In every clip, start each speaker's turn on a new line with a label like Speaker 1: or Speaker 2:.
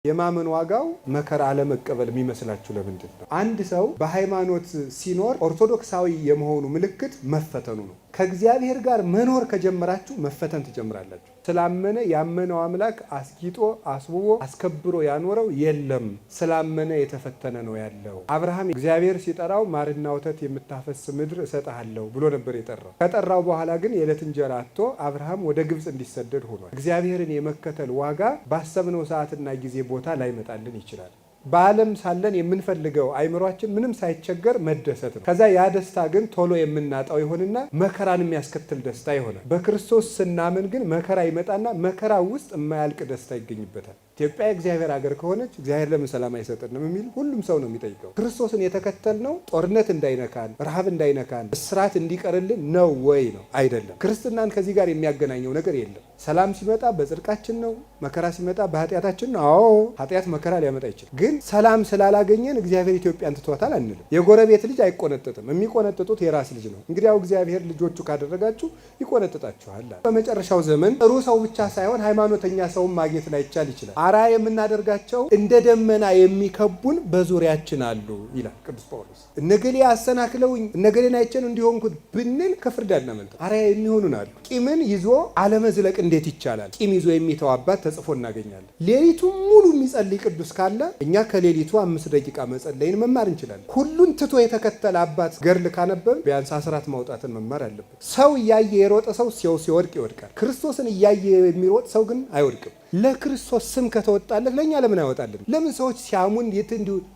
Speaker 1: የማመን ዋጋው መከራ አለመቀበል የሚመስላችሁ ለምንድን ነው? አንድ ሰው በሃይማኖት ሲኖር ኦርቶዶክሳዊ የመሆኑ ምልክት መፈተኑ ነው። ከእግዚአብሔር ጋር መኖር ከጀመራችሁ መፈተን ትጀምራላችሁ። ስላመነ ያመነው አምላክ አስጊጦ አስውቦ አስከብሮ ያኖረው የለም። ስላመነ የተፈተነ ነው ያለው። አብርሃም እግዚአብሔር ሲጠራው ማርና ወተት የምታፈስ ምድር እሰጥሃለሁ ብሎ ነበር የጠራው። ከጠራው በኋላ ግን የዕለት እንጀራ አጥቶ አብርሃም ወደ ግብፅ እንዲሰደድ ሆኗል። እግዚአብሔርን የመከተል ዋጋ ባሰብነው ሰዓትና ጊዜ ቦታ ላይመጣልን ይችላል። በዓለም ሳለን የምንፈልገው አይምሯችን ምንም ሳይቸገር መደሰት ነው። ከዛ ያ ደስታ ግን ቶሎ የምናጣው ይሆንና መከራን የሚያስከትል ደስታ ይሆናል። በክርስቶስ ስናምን ግን መከራ ይመጣና መከራ ውስጥ የማያልቅ ደስታ ይገኝበታል። ኢትዮጵያ የእግዚአብሔር ሀገር ከሆነች እግዚአብሔር ለምን ሰላም አይሰጥንም የሚል ሁሉም ሰው ነው የሚጠይቀው። ክርስቶስን የተከተልነው ጦርነት እንዳይነካን፣ ረሃብ እንዳይነካን፣ እስራት እንዲቀርልን ነው ወይ ነው? አይደለም። ክርስትናን ከዚህ ጋር የሚያገናኘው ነገር የለም። ሰላም ሲመጣ በጽድቃችን ነው፣ መከራ ሲመጣ በኃጢአታችን ነው። አዎ ኃጢአት መከራ ሊያመጣ ይችላል። ግን ሰላም ስላላገኘን እግዚአብሔር ኢትዮጵያን ትቷታል አንልም። የጎረቤት ልጅ አይቆነጥጥም። የሚቆነጥጡት የራስ ልጅ ነው። እንግዲህ ያው እግዚአብሔር ልጆቹ ካደረጋችሁ ይቆነጥጣችኋል። በመጨረሻው ዘመን ጥሩ ሰው ብቻ ሳይሆን ሃይማኖተኛ ሰውን ማግኘት ላይቻል ይችላል። አራ የምናደርጋቸው እንደ ደመና የሚከቡን በዙሪያችን አሉ ይላል ቅዱስ ጳውሎስ። እነገሌ አሰናክለውኝ እነገሌን አይቼን እንዲሆንኩት ብንል ከፍርድ አናመልጥ። አራ የሚሆኑን አሉ። ቂምን ይዞ አለመዝለቅ እንዴት ይቻላል? ቂም ይዞ የሚተው አባት ተጽፎ እናገኛለን። ሌሊቱን ሙሉ የሚጸልይ ቅዱስ ካለ እኛ ከሌሊቱ 5 ደቂቃ መጸለይን መማር እንችላለን። ሁሉን ትቶ የተከተለ አባት ገድል ካነበብ ቢያንስ አስራት ማውጣትን መማር አለበት። ሰው እያየ የሮጠ ሰው ሲወድቅ ይወድቃል። ክርስቶስን እያየ የሚሮጥ ሰው ግን አይወድቅም። ለክርስቶስ ስም ከተወጣለት ለእኛ ለምን አይወጣልን? ለምን ሰዎች ሲያሙን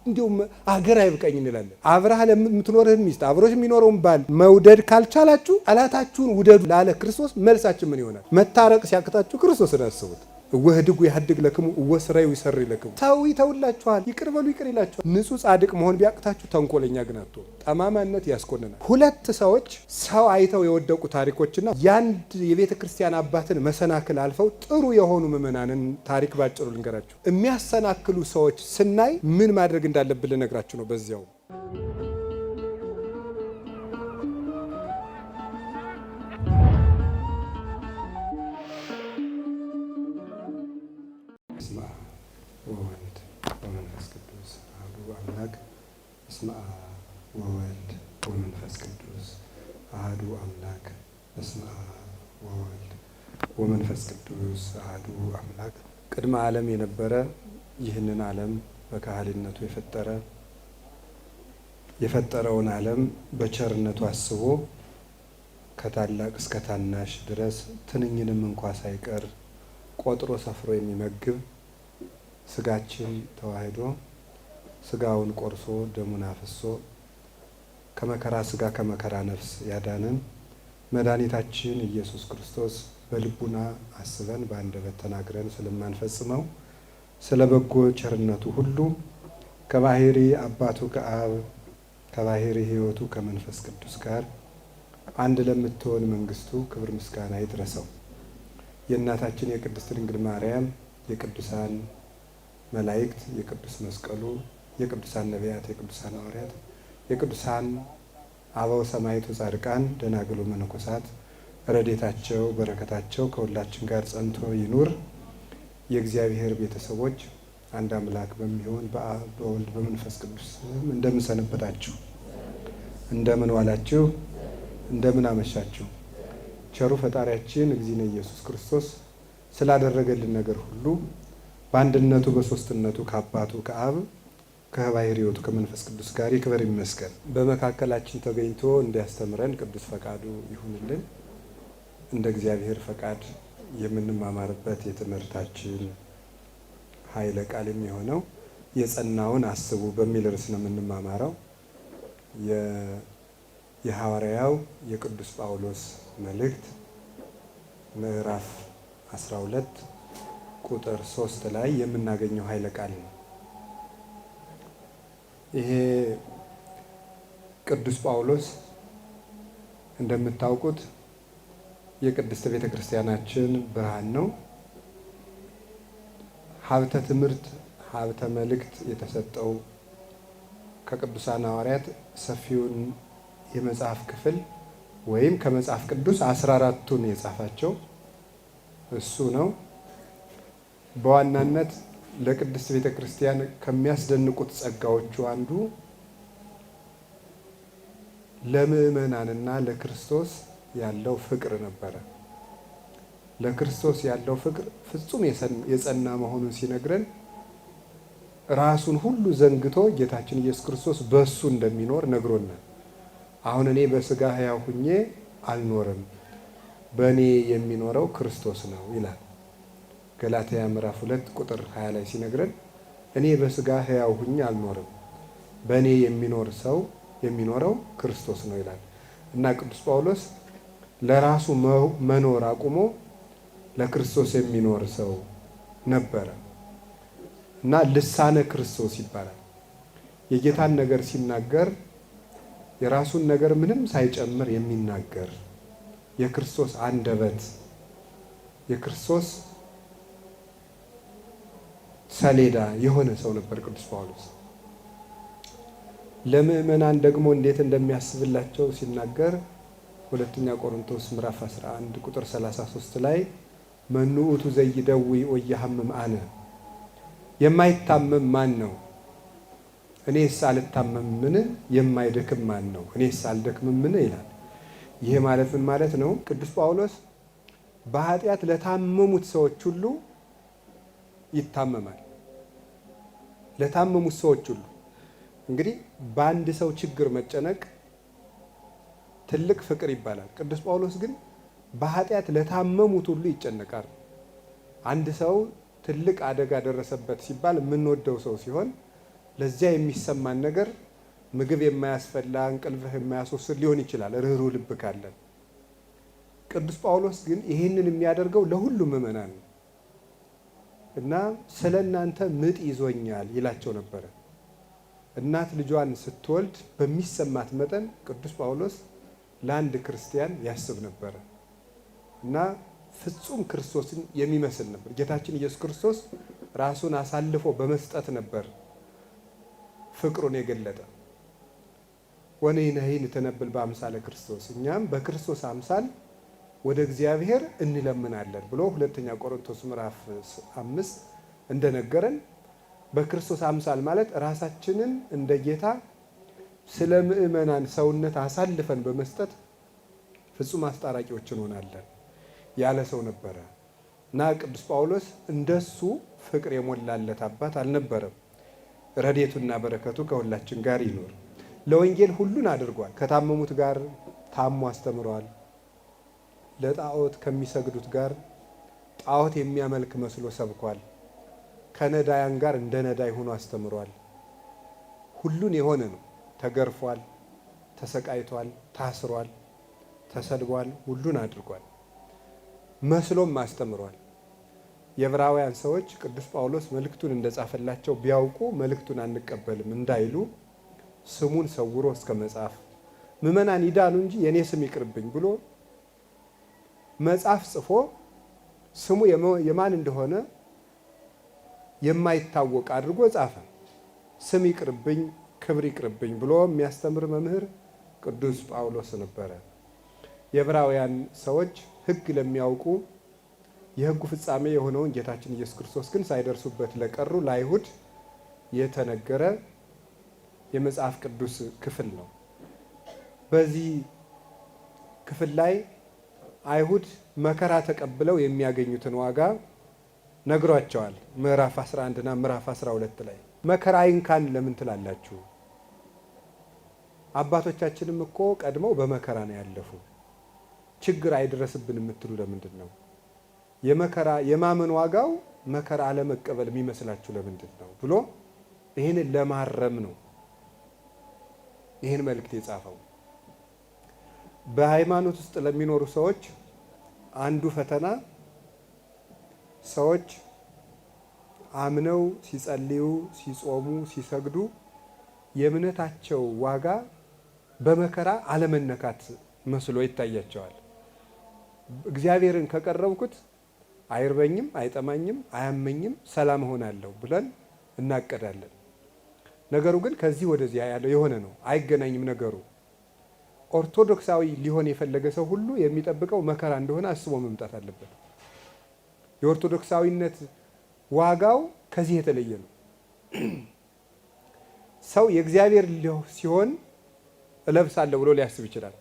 Speaker 1: እንዲሁም አገር አይብቀኝ እንላለን? አብረህ ለምትኖርህን ሚስት አብሮሽ የሚኖረውን ባል መውደድ ካልቻላችሁ ጠላታችሁን ውደዱ ላለ ክርስቶስ መልሳችን ምን ይሆናል? መታረቅ ሲያቅታችሁ ክርስቶስን አስቡት። እወህድጉ ያህድግ ለክሙ እወስራዩ ይሰሪ ለክሙ። ሰው ይተውላችኋል፣ ይቅር በሉ ይቅር ይላችኋል። ንጹህ ጻድቅ መሆን ቢያቅታችሁ ተንኮለኛ ግን አትሆኑ። ጠማማነት ያስኮንናል። ሁለት ሰዎች ሰው አይተው የወደቁ ታሪኮችና የአንድ የቤተ ክርስቲያን አባትን መሰናክል አልፈው ጥሩ የሆኑ ምዕመናንን ታሪክ ባጭሩ ልንገራችሁ። የሚያሰናክሉ ሰዎች ስናይ ምን ማድረግ እንዳለብን ልነግራችሁ ነው በዚያው። በስመ አብ ወወልድ ወመንፈስ ቅዱስ አሐዱ አምላክ። በስመ አብ ወወልድ ወመንፈስ ቅዱስ አሐዱ አምላክ። በስመ አብ ወወልድ ወመንፈስ ቅዱስ አሐዱ አምላክ። ቅድመ ዓለም የነበረ ይህንን ዓለም በካህሊነቱ የፈጠረውን ዓለም በቸርነቱ አስቦ ከታላቅ እስከ ታናሽ ድረስ ትንኝንም እንኳ ሳይቀር ቆጥሮ ሰፍሮ የሚመግብ ስጋችን ተዋህዶ ስጋውን ቆርሶ ደሙን አፍሶ ከመከራ ስጋ ከመከራ ነፍስ ያዳነን መድኃኒታችን ኢየሱስ ክርስቶስ በልቡና አስበን በአንደበት ተናግረን ስለማንፈጽመው ስለ በጎ ቸርነቱ ሁሉ ከባህሪ አባቱ ከአብ ከባህሪ ሕይወቱ ከመንፈስ ቅዱስ ጋር አንድ ለምትሆን መንግስቱ ክብር ምስጋና ይድረሰው። የእናታችን የቅድስት ድንግል ማርያም የቅዱሳን መላእክት የቅዱስ መስቀሉ የቅዱሳን ነቢያት የቅዱሳን ሐዋርያት የቅዱሳን አበው ሰማዕታት ጻድቃን ደናግሉ መነኮሳት ረድኤታቸው በረከታቸው ከሁላችን ጋር ጸንቶ ይኑር። የእግዚአብሔር ቤተሰቦች አንድ አምላክ በሚሆን በአብ በወልድ በመንፈስ ቅዱስ እንደምን ሰነበታችሁ? እንደምን ዋላችሁ? እንደምን አመሻችሁ? ቸሩ ፈጣሪያችን እግዚእነ ኢየሱስ ክርስቶስ ስላደረገልን ነገር ሁሉ በአንድነቱ በሶስትነቱ ከአባቱ ከአብ ከባሕርይ ሕይወቱ ከመንፈስ ቅዱስ ጋር ይክበር ይመስገን። በመካከላችን ተገኝቶ እንዲያስተምረን ቅዱስ ፈቃዱ ይሁንልን። እንደ እግዚአብሔር ፈቃድ የምንማማርበት የትምህርታችን ኃይለ ቃል የሚሆነው የጸናውን አስቡ በሚል ርዕስ ነው የምንማማረው። የሐዋርያው የቅዱስ ጳውሎስ መልእክት ምዕራፍ 12 ቁጥር 3 ላይ የምናገኘው ኃይለ ቃል ነው። ይሄ ቅዱስ ጳውሎስ እንደምታውቁት የቅድስት ቤተ ክርስቲያናችን ብርሃን ነው። ሀብተ ትምህርት ሀብተ መልእክት የተሰጠው ከቅዱሳን ሐዋርያት ሰፊውን የመጽሐፍ ክፍል ወይም ከመጽሐፍ ቅዱስ 14ቱን የጻፋቸው እሱ ነው። በዋናነት ለቅድስት ቤተ ክርስቲያን ከሚያስደንቁት ጸጋዎቹ አንዱ ለምእመናንና ለክርስቶስ ያለው ፍቅር ነበረ። ለክርስቶስ ያለው ፍቅር ፍጹም የጸና መሆኑን ሲነግረን ራሱን ሁሉ ዘንግቶ ጌታችን ኢየሱስ ክርስቶስ በእሱ እንደሚኖር ነግሮናል። አሁን እኔ በስጋ ሕያው ሁኜ አልኖርም፣ በእኔ የሚኖረው ክርስቶስ ነው ይላል። ገላትያ ምዕራፍ 2 ቁጥር 20 ላይ ሲነግረን እኔ በስጋ ሕያው ሁኜ አልኖርም፣ በእኔ የሚኖር ሰው የሚኖረው ክርስቶስ ነው ይላል እና ቅዱስ ጳውሎስ ለራሱ መኖር አቁሞ ለክርስቶስ የሚኖር ሰው ነበረ እና ልሳነ ክርስቶስ ይባላል። የጌታን ነገር ሲናገር የራሱን ነገር ምንም ሳይጨምር የሚናገር የክርስቶስ አንደበት፣ የክርስቶስ ሰሌዳ የሆነ ሰው ነበር ቅዱስ ጳውሎስ። ለምእመናን ደግሞ እንዴት እንደሚያስብላቸው ሲናገር ሁለተኛ ቆሮንቶስ ምዕራፍ 11 ቁጥር 33 ላይ መኑ ውእቱ ዘይደዊ ወያሐምም አነ፣ የማይታመም ማን ነው? እኔስ አልታመምምን? የማይደክም ማን ነው? እኔስ አልደክምምን? ይላል። ይሄ ማለት ምን ማለት ነው? ቅዱስ ጳውሎስ በኃጢአት ለታመሙት ሰዎች ሁሉ ይታመማል። ለታመሙት ሰዎች ሁሉ እንግዲህ በአንድ ሰው ችግር መጨነቅ ትልቅ ፍቅር ይባላል። ቅዱስ ጳውሎስ ግን በኃጢአት ለታመሙት ሁሉ ይጨነቃል። አንድ ሰው ትልቅ አደጋ ደረሰበት ሲባል የምንወደው ሰው ሲሆን ለዚያ የሚሰማን ነገር ምግብ የማያስፈላ እንቅልፍህ የማያስወስድ ሊሆን ይችላል፣ ርኅሩህ ልብ ካለን። ቅዱስ ጳውሎስ ግን ይህንን የሚያደርገው ለሁሉም ምእመናን ነው እና ስለ እናንተ ምጥ ይዞኛል ይላቸው ነበረ። እናት ልጇን ስትወልድ በሚሰማት መጠን ቅዱስ ጳውሎስ ለአንድ ክርስቲያን ያስብ ነበረ እና ፍጹም ክርስቶስን የሚመስል ነበር። ጌታችን ኢየሱስ ክርስቶስ ራሱን አሳልፎ በመስጠት ነበር ፍቅሩን የገለጠ። ወነይነሂ ንተነብል በአምሳለ ክርስቶስ፣ እኛም በክርስቶስ አምሳል ወደ እግዚአብሔር እንለምናለን ብሎ ሁለተኛ ቆሮንቶስ ምዕራፍ 5 እንደነገረን በክርስቶስ አምሳል ማለት ራሳችንን እንደ ጌታ ስለ ምእመናን ሰውነት አሳልፈን በመስጠት ፍጹም አስታራቂዎች እንሆናለን ያለ ሰው ነበረ እና ቅዱስ ጳውሎስ እንደሱ ፍቅር የሞላለት አባት አልነበረም። ረድኤቱና በረከቱ ከሁላችን ጋር ይኖር። ለወንጌል ሁሉን አድርጓል። ከታመሙት ጋር ታሞ አስተምሯል። ለጣዖት ከሚሰግዱት ጋር ጣዖት የሚያመልክ መስሎ ሰብኳል። ከነዳያን ጋር እንደ ነዳይ ሆኖ አስተምሯል። ሁሉን የሆነ ነው። ተገርፏል፣ ተሰቃይቷል፣ ታስሯል፣ ተሰድቧል፣ ሁሉን አድርጓል። መስሎም አስተምሯል። የዕብራውያን ሰዎች ቅዱስ ጳውሎስ መልእክቱን እንደጻፈላቸው ቢያውቁ መልእክቱን አንቀበልም እንዳይሉ ስሙን ሰውሮ እስከ መጻፍ ምዕመናን ይዳኑ እንጂ የኔ ስም ይቅርብኝ ብሎ መጽሐፍ ጽፎ ስሙ የማን እንደሆነ የማይታወቅ አድርጎ ጻፈ። ስም ይቅርብኝ፣ ክብር ይቅርብኝ ብሎ የሚያስተምር መምህር ቅዱስ ጳውሎስ ነበረ። የዕብራውያን ሰዎች ሕግ ለሚያውቁ የሕጉ ፍጻሜ የሆነውን ጌታችን ኢየሱስ ክርስቶስ ግን ሳይደርሱበት ለቀሩ ለአይሁድ የተነገረ የመጽሐፍ ቅዱስ ክፍል ነው። በዚህ ክፍል ላይ አይሁድ መከራ ተቀብለው የሚያገኙትን ዋጋ ነግሯቸዋል። ምዕራፍ 11 እና ምዕራፍ 12 ላይ መከራ አይንካን ለምን ትላላችሁ? አባቶቻችንም እኮ ቀድመው በመከራ ነው ያለፉ፣ ችግር አይድረስብን የምትሉ ለምንድን ነው? የመከራ የማመን ዋጋው መከራ አለመቀበል የሚመስላችሁ ለምንድን ነው ብሎ ይህንን ለማረም ነው ይህን መልእክት የጻፈው። በሃይማኖት ውስጥ ለሚኖሩ ሰዎች አንዱ ፈተና ሰዎች አምነው ሲጸልዩ፣ ሲጾሙ፣ ሲሰግዱ የእምነታቸው ዋጋ በመከራ አለመነካት መስሎ ይታያቸዋል። እግዚአብሔርን ከቀረብኩት አይርበኝም፣ አይጠማኝም፣ አያመኝም፣ ሰላም እሆናለሁ ብለን እናቀዳለን። ነገሩ ግን ከዚህ ወደዚያ ያለው የሆነ ነው፣ አይገናኝም ነገሩ። ኦርቶዶክሳዊ ሊሆን የፈለገ ሰው ሁሉ የሚጠብቀው መከራ እንደሆነ አስቦ መምጣት አለበት። የኦርቶዶክሳዊነት ዋጋው ከዚህ የተለየ ነው። ሰው የእግዚአብሔር ሲሆን እለብሳለሁ ብሎ ሊያስብ ይችላል።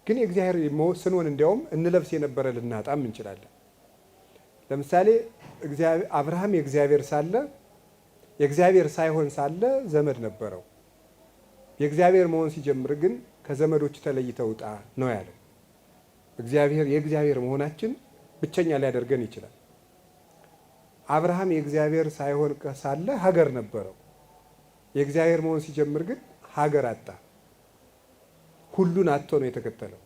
Speaker 1: ግን የእግዚአብሔር ስንሆን እንዲያውም እንለብስ የነበረ ልናጣም እንችላለን። ለምሳሌ አብርሃም የእግዚአብሔር ሳለ የእግዚአብሔር ሳይሆን ሳለ ዘመድ ነበረው። የእግዚአብሔር መሆን ሲጀምር ግን ከዘመዶች ተለይተህ ውጣ ነው ያለው። የእግዚአብሔር መሆናችን ብቸኛ ሊያደርገን ይችላል። አብርሃም የእግዚአብሔር ሳይሆን ሳለ ሀገር ነበረው። የእግዚአብሔር መሆን ሲጀምር ግን ሀገር አጣ። ሁሉን አጥቶ ነው የተከተለው።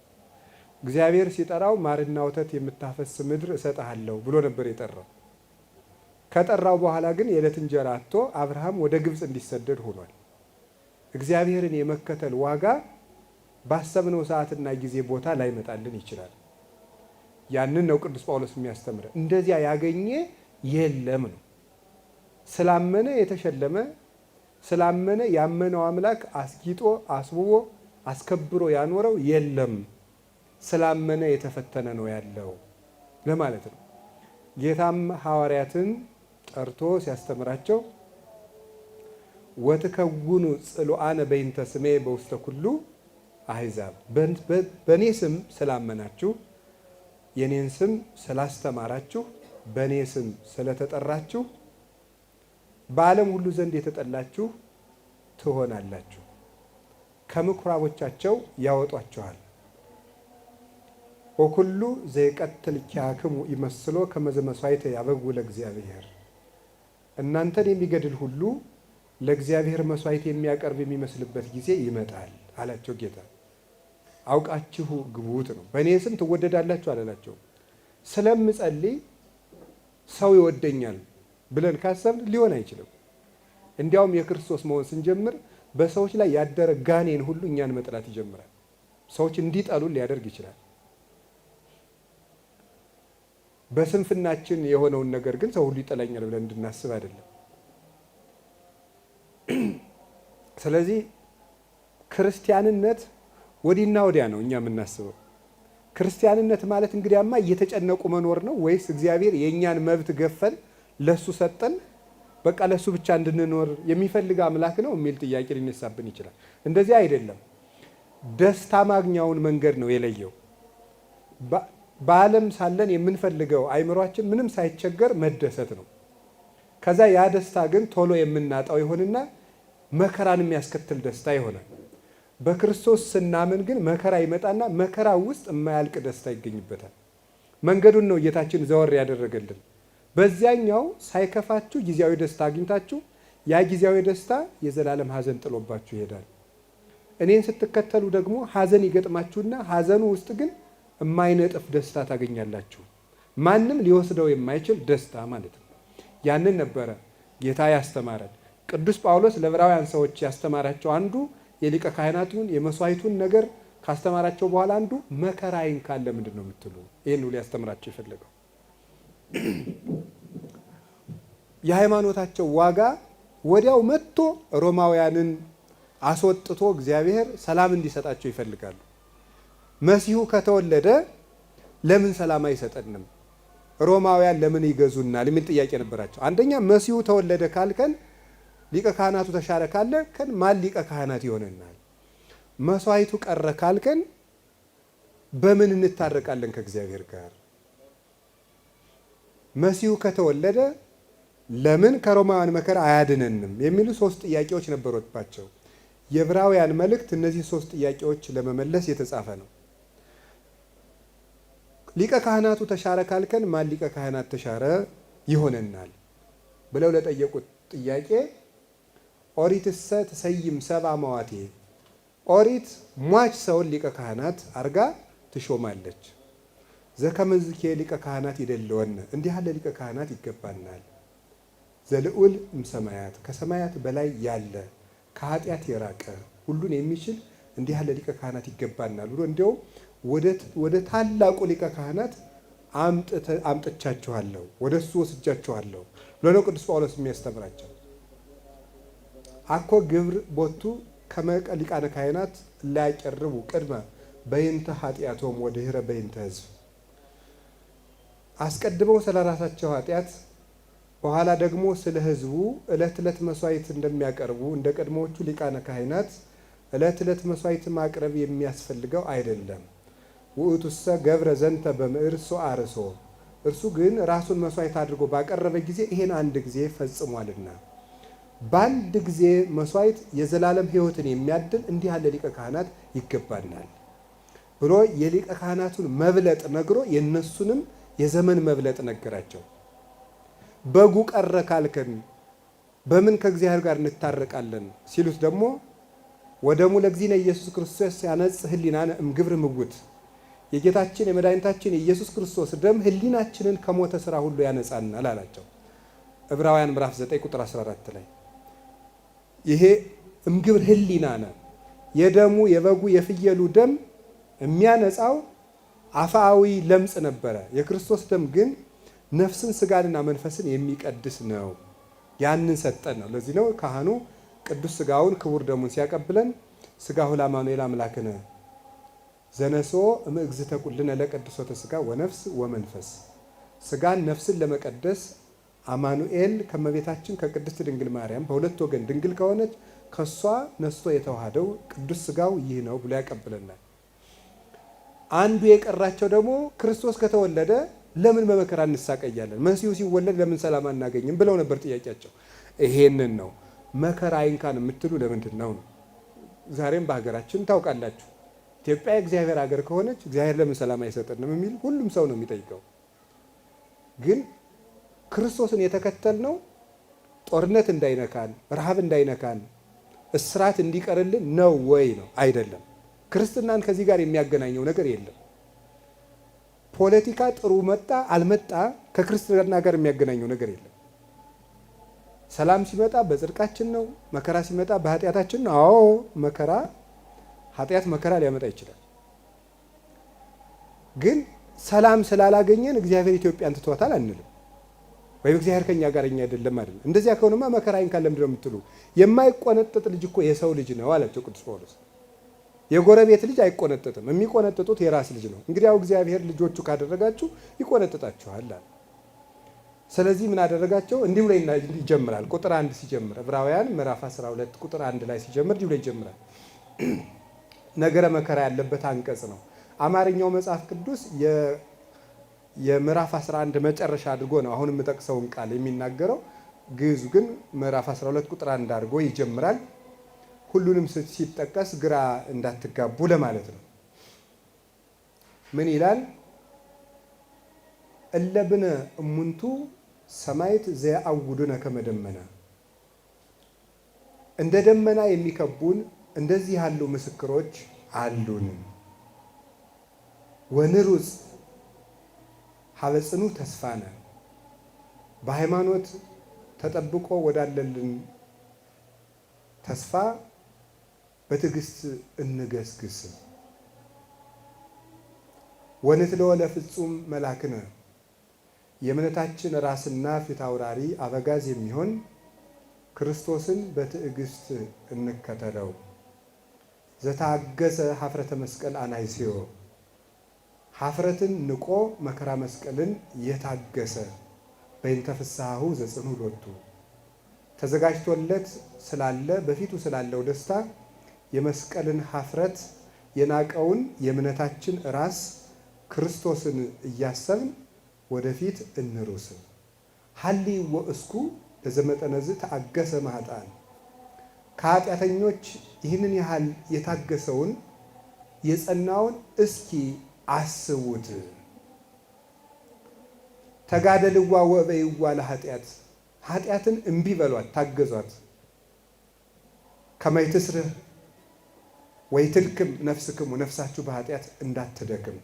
Speaker 1: እግዚአብሔር ሲጠራው ማርና ወተት የምታፈስ ምድር እሰጥሃለሁ ብሎ ነበር የጠራው። ከጠራው በኋላ ግን የዕለት እንጀራ አጥቶ አብርሃም ወደ ግብፅ እንዲሰደድ ሆኗል። እግዚአብሔርን የመከተል ዋጋ ባሰብነው ሰዓትና ጊዜ ቦታ ላይመጣልን ይችላል። ያንን ነው ቅዱስ ጳውሎስ የሚያስተምረን። እንደዚያ ያገኘ የለም ነው። ስላመነ የተሸለመ ስላመነ ያመነው አምላክ አስጊጦ አስውቦ አስከብሮ ያኖረው የለም። ስላመነ የተፈተነ ነው ያለው ለማለት ነው። ጌታም ሐዋርያትን ጠርቶ ሲያስተምራቸው ወትከውኑ ጽሉአነ በይንተ ስሜ በውስተ ኩሉ አሕዛብ፣ በእኔ ስም ስላመናችሁ፣ የኔን ስም ስላስተማራችሁ፣ በእኔ ስም ስለተጠራችሁ በዓለም ሁሉ ዘንድ የተጠላችሁ ትሆናላችሁ። ከምኩራቦቻቸው ያወጧችኋል። ወኩሉ ዘይቀትል ኪያክሙ ይመስሎ ከመ ዘመሥዋዕተ ያበጉ ለእግዚአብሔር፣ እናንተን የሚገድል ሁሉ ለእግዚአብሔር መስዋዕት የሚያቀርብ የሚመስልበት ጊዜ ይመጣል አላቸው ጌታ። አውቃችሁ ግቡት ነው። በእኔ ስም ትወደዳላችሁ አላላቸው። ስለምጸልይ ሰው ይወደኛል ብለን ካሰብን ሊሆን አይችልም። እንዲያውም የክርስቶስ መሆን ስንጀምር በሰዎች ላይ ያደረ ጋኔን ሁሉ እኛን መጥላት ይጀምራል። ሰዎች እንዲጠሉን ሊያደርግ ይችላል። በስንፍናችን የሆነውን ነገር ግን ሰው ሁሉ ይጠላኛል ብለን እንድናስብ አይደለም። ስለዚህ ክርስቲያንነት ወዲና ወዲያ ነው እኛ የምናስበው። ክርስቲያንነት ማለት እንግዲያማ እየተጨነቁ መኖር ነው ወይስ እግዚአብሔር የእኛን መብት ገፈን ለሱ ሰጠን በቃ ለሱ ብቻ እንድንኖር የሚፈልግ አምላክ ነው የሚል ጥያቄ ሊነሳብን ይችላል። እንደዚህ አይደለም። ደስታ ማግኛውን መንገድ ነው የለየው። በዓለም ሳለን የምንፈልገው አይምሯችን ምንም ሳይቸገር መደሰት ነው። ከዛ ያ ደስታ ግን ቶሎ የምናጣው ይሆንና መከራን የሚያስከትል ደስታ ይሆናል። በክርስቶስ ስናምን ግን መከራ ይመጣና መከራ ውስጥ የማያልቅ ደስታ ይገኝበታል። መንገዱን ነው ጌታችን ዘወር ያደረገልን። በዚያኛው ሳይከፋችሁ ጊዜያዊ ደስታ አግኝታችሁ ያ ጊዜያዊ ደስታ የዘላለም ሐዘን ጥሎባችሁ ይሄዳል። እኔን ስትከተሉ ደግሞ ሐዘን ይገጥማችሁና ሐዘኑ ውስጥ ግን የማይነጥፍ ደስታ ታገኛላችሁ። ማንም ሊወስደው የማይችል ደስታ ማለት ነው። ያንን ነበረ ጌታ ያስተማረን። ቅዱስ ጳውሎስ ለዕብራውያን ሰዎች ያስተማራቸው አንዱ የሊቀ ካህናቱን የመስዋዕቱን ነገር ካስተማራቸው በኋላ አንዱ መከራዬን ካለ ምንድን ነው የምትሉ? ይህን ሁሉ ያስተምራቸው የፈለገው የሃይማኖታቸው ዋጋ ወዲያው መጥቶ ሮማውያንን አስወጥቶ እግዚአብሔር ሰላም እንዲሰጣቸው ይፈልጋሉ። መሲሁ ከተወለደ ለምን ሰላም አይሰጠንም? ሮማውያን ለምን ይገዙናል? የሚል ጥያቄ ነበራቸው። አንደኛ መሲሁ ተወለደ ካልከን ሊቀ ካህናቱ ተሻረ ካልከን ማን ሊቀ ካህናት ይሆነናል? መስዋዕቱ ቀረ ካልከን በምን እንታረቃለን ከእግዚአብሔር ጋር? መሲሁ ከተወለደ ለምን ከሮማውያን መከራ አያድነንም? የሚሉ ሶስት ጥያቄዎች ነበሩባቸው። የዕብራውያን መልእክት እነዚህ ሶስት ጥያቄዎች ለመመለስ የተጻፈ ነው። ሊቀ ካህናቱ ተሻረ ካልከን ማን ሊቀ ካህናት ተሻረ ይሆነናል ብለው ለጠየቁት ጥያቄ ኦሪትሰ ትሰይም ሰብአ መዋቴ፣ ኦሪት ሟች ሰውን ሊቀ ካህናት አርጋ ትሾማለች። ዘከመዝኬ ሊቀ ካህናት ይደለወን፣ እንዲህ ያለ ሊቀ ካህናት ይገባናል። ዘልዑል እምሰማያት፣ ከሰማያት በላይ ያለ ከኃጢአት የራቀ ሁሉን የሚችል እንዲህ ያለ ሊቀ ካህናት ይገባናል ብሎ እንዲያው ወደ ታላቁ ሊቀ ካህናት አምጥቻችኋለሁ፣ ወደ እሱ ወስጃችኋለሁ ብሎ ነው ቅዱስ ጳውሎስ የሚያስተምራቸው። አኮ ግብር ቦቱ ከመቀ ሊቃነ ካህናት ላያቀርቡ ቅድመ በይንተ ኃጢአቶም ወድኅረ በይንተ ሕዝብ፣ አስቀድመው ስለ ራሳቸው ኃጢአት በኋላ ደግሞ ስለ ሕዝቡ ዕለት ዕለት መስዋዕት እንደሚያቀርቡ እንደ ቀድሞዎቹ ሊቃነ ካህናት ዕለት ዕለት መስዋዕት ማቅረብ የሚያስፈልገው አይደለም። ውእቱሰ ገብረ ዘንተ በምዕር ሶአርሶ፣ እርሱ ግን ራሱን መስዋዕት አድርጎ ባቀረበ ጊዜ ይሄን አንድ ጊዜ ፈጽሟልና በአንድ ጊዜ መስዋዕት የዘላለም ሕይወትን የሚያድል እንዲህ ያለ ሊቀ ካህናት ይገባናል ብሎ የሊቀ ካህናቱን መብለጥ ነግሮ የነሱንም የዘመን መብለጥ ነገራቸው። በጉ ቀረ ካልከን በምን ከእግዚአብሔር ጋር እንታረቃለን ሲሉት ደግሞ ወደሙ ለእግዚእነ ኢየሱስ ክርስቶስ ያነጽ ህሊናነ እምግብር ምውት፣ የጌታችን የመድኃኒታችን የኢየሱስ ክርስቶስ ደም ህሊናችንን ከሞተ ስራ ሁሉ ያነጻናል አላቸው። ዕብራውያን ምዕራፍ 9 ቁጥር 14 ላይ ይሄ እምግብር ህሊናነ የደሙ የበጉ የፍየሉ ደም የሚያነጻው አፋዊ ለምጽ ነበረ። የክርስቶስ ደም ግን ነፍስን ስጋንና መንፈስን የሚቀድስ ነው። ያንን ሰጠን ነው። ለዚህ ነው ካህኑ ቅዱስ ስጋውን ክቡር ደሙን ሲያቀብለን ስጋሁ ለአማኑኤል አምላክነ ዘነሶ እምእግዝእተ ኩልነ ለቅድሶተ ስጋ ወነፍስ ወመንፈስ፣ ስጋን ነፍስን ለመቀደስ አማኑኤል ከመቤታችን ከቅድስት ድንግል ማርያም በሁለት ወገን ድንግል ከሆነች ከሷ ነስቶ የተዋሃደው ቅዱስ ስጋው ይህ ነው ብሎ ያቀብለናል። አንዱ የቀራቸው ደግሞ ክርስቶስ ከተወለደ ለምን በመከራ እንሳቀያለን? መሲሁ ሲወለድ ለምን ሰላም አናገኝም ብለው ነበር ጥያቄያቸው። ይሄንን ነው መከራ አይንካን የምትሉ ለምንድን ነው? ዛሬም በሀገራችን ታውቃላችሁ፣ ኢትዮጵያ የእግዚአብሔር ሀገር ከሆነች እግዚአብሔር ለምን ሰላም አይሰጠንም የሚል ሁሉም ሰው ነው የሚጠይቀው። ግን ክርስቶስን የተከተልነው ጦርነት እንዳይነካን፣ ረሃብ እንዳይነካን፣ እስራት እንዲቀርልን ነው ወይ ነው? አይደለም። ክርስትናን ከዚህ ጋር የሚያገናኘው ነገር የለም። ፖለቲካ ጥሩ መጣ አልመጣ ከክርስትና ጋር የሚያገናኘው ነገር የለም። ሰላም ሲመጣ በጽድቃችን ነው፣ መከራ ሲመጣ በኃጢአታችን ነው። አዎ መከራ ኃጢአት መከራ ሊያመጣ ይችላል። ግን ሰላም ስላላገኘን እግዚአብሔር ኢትዮጵያን ትቷታል አንልም፣ ወይም እግዚአብሔር ከኛ ጋር እኛ አይደለም አይደለም። እንደዚያ ከሆነማ መከራ አይንካን ለምንድን ነው የምትሉ? የማይቆነጠጥ ልጅ እኮ የሰው ልጅ ነው አላቸው ቅዱስ ጳውሎስ። የጎረቤት ልጅ አይቆነጠጥም፣ የሚቆነጥጡት የራስ ልጅ ነው። እንግዲህ ያው እግዚአብሔር ልጆቹ ካደረጋችሁ ይቆነጥጣችኋል አለ። ስለዚህ ምን አደረጋቸው? እንዲህ ብሎ ይጀምራል። ቁጥር 1 ሲጀምር ዕብራውያን ምዕራፍ 12 ቁጥር 1 ላይ ሲጀምር እንዲህ ብሎ ይጀምራል። ነገረ መከራ ያለበት አንቀጽ ነው። አማርኛው መጽሐፍ ቅዱስ የምዕራፍ 11 መጨረሻ አድርጎ ነው አሁን የምጠቅሰውን ቃል የሚናገረው። ግዕዙ ግን ምዕራፍ 12 ቁጥር 1 አድርጎ ይጀምራል። ሁሉንም ሲጠቀስ ግራ እንዳትጋቡ ለማለት ነው። ምን ይላል? እለብነ እሙንቱ ሰማይት ዘያአውዱነ ከመ ደመና፣ እንደ ደመና የሚከቡን እንደዚህ ያሉ ምስክሮች አሉን። ወንሩጽ ሀበ ጽኑ ተስፋነ፣ በሃይማኖት ተጠብቆ ወዳለልን ተስፋ በትዕግስት እንገስግስ። ወንትለወ ለፍጹም መላክነ፣ የእምነታችን ራስና ፊት አውራሪ አበጋዝ የሚሆን ክርስቶስን በትዕግስት እንከተለው። ዘታገሰ ሀፍረተ መስቀል አናይስዮ፣ ሀፍረትን ንቆ መከራ መስቀልን የታገሰ በእንተ ፍስሐሁ ዘጽኑ ሎቱ፣ ተዘጋጅቶለት ስላለ በፊቱ ስላለው ደስታ የመስቀልን ሀፍረት የናቀውን የእምነታችን ራስ ክርስቶስን እያሰብን ወደፊት እንሩስ። ሀሊ ወእስኩ ለዘመጠነዝ ተአገሰ ማኅጣን፣ ከኃጢአተኞች ይህንን ያህል የታገሰውን የጸናውን እስኪ አስቡት። ተጋደልዋ ወበይዋ ለኃጢአት፣ ኃጢአትን እምቢ በሏት ታገዟት። ከመይትስርህ ወይትልክም ነፍስክሙ፣ ነፍሳችሁ በኃጢአት እንዳትደክም።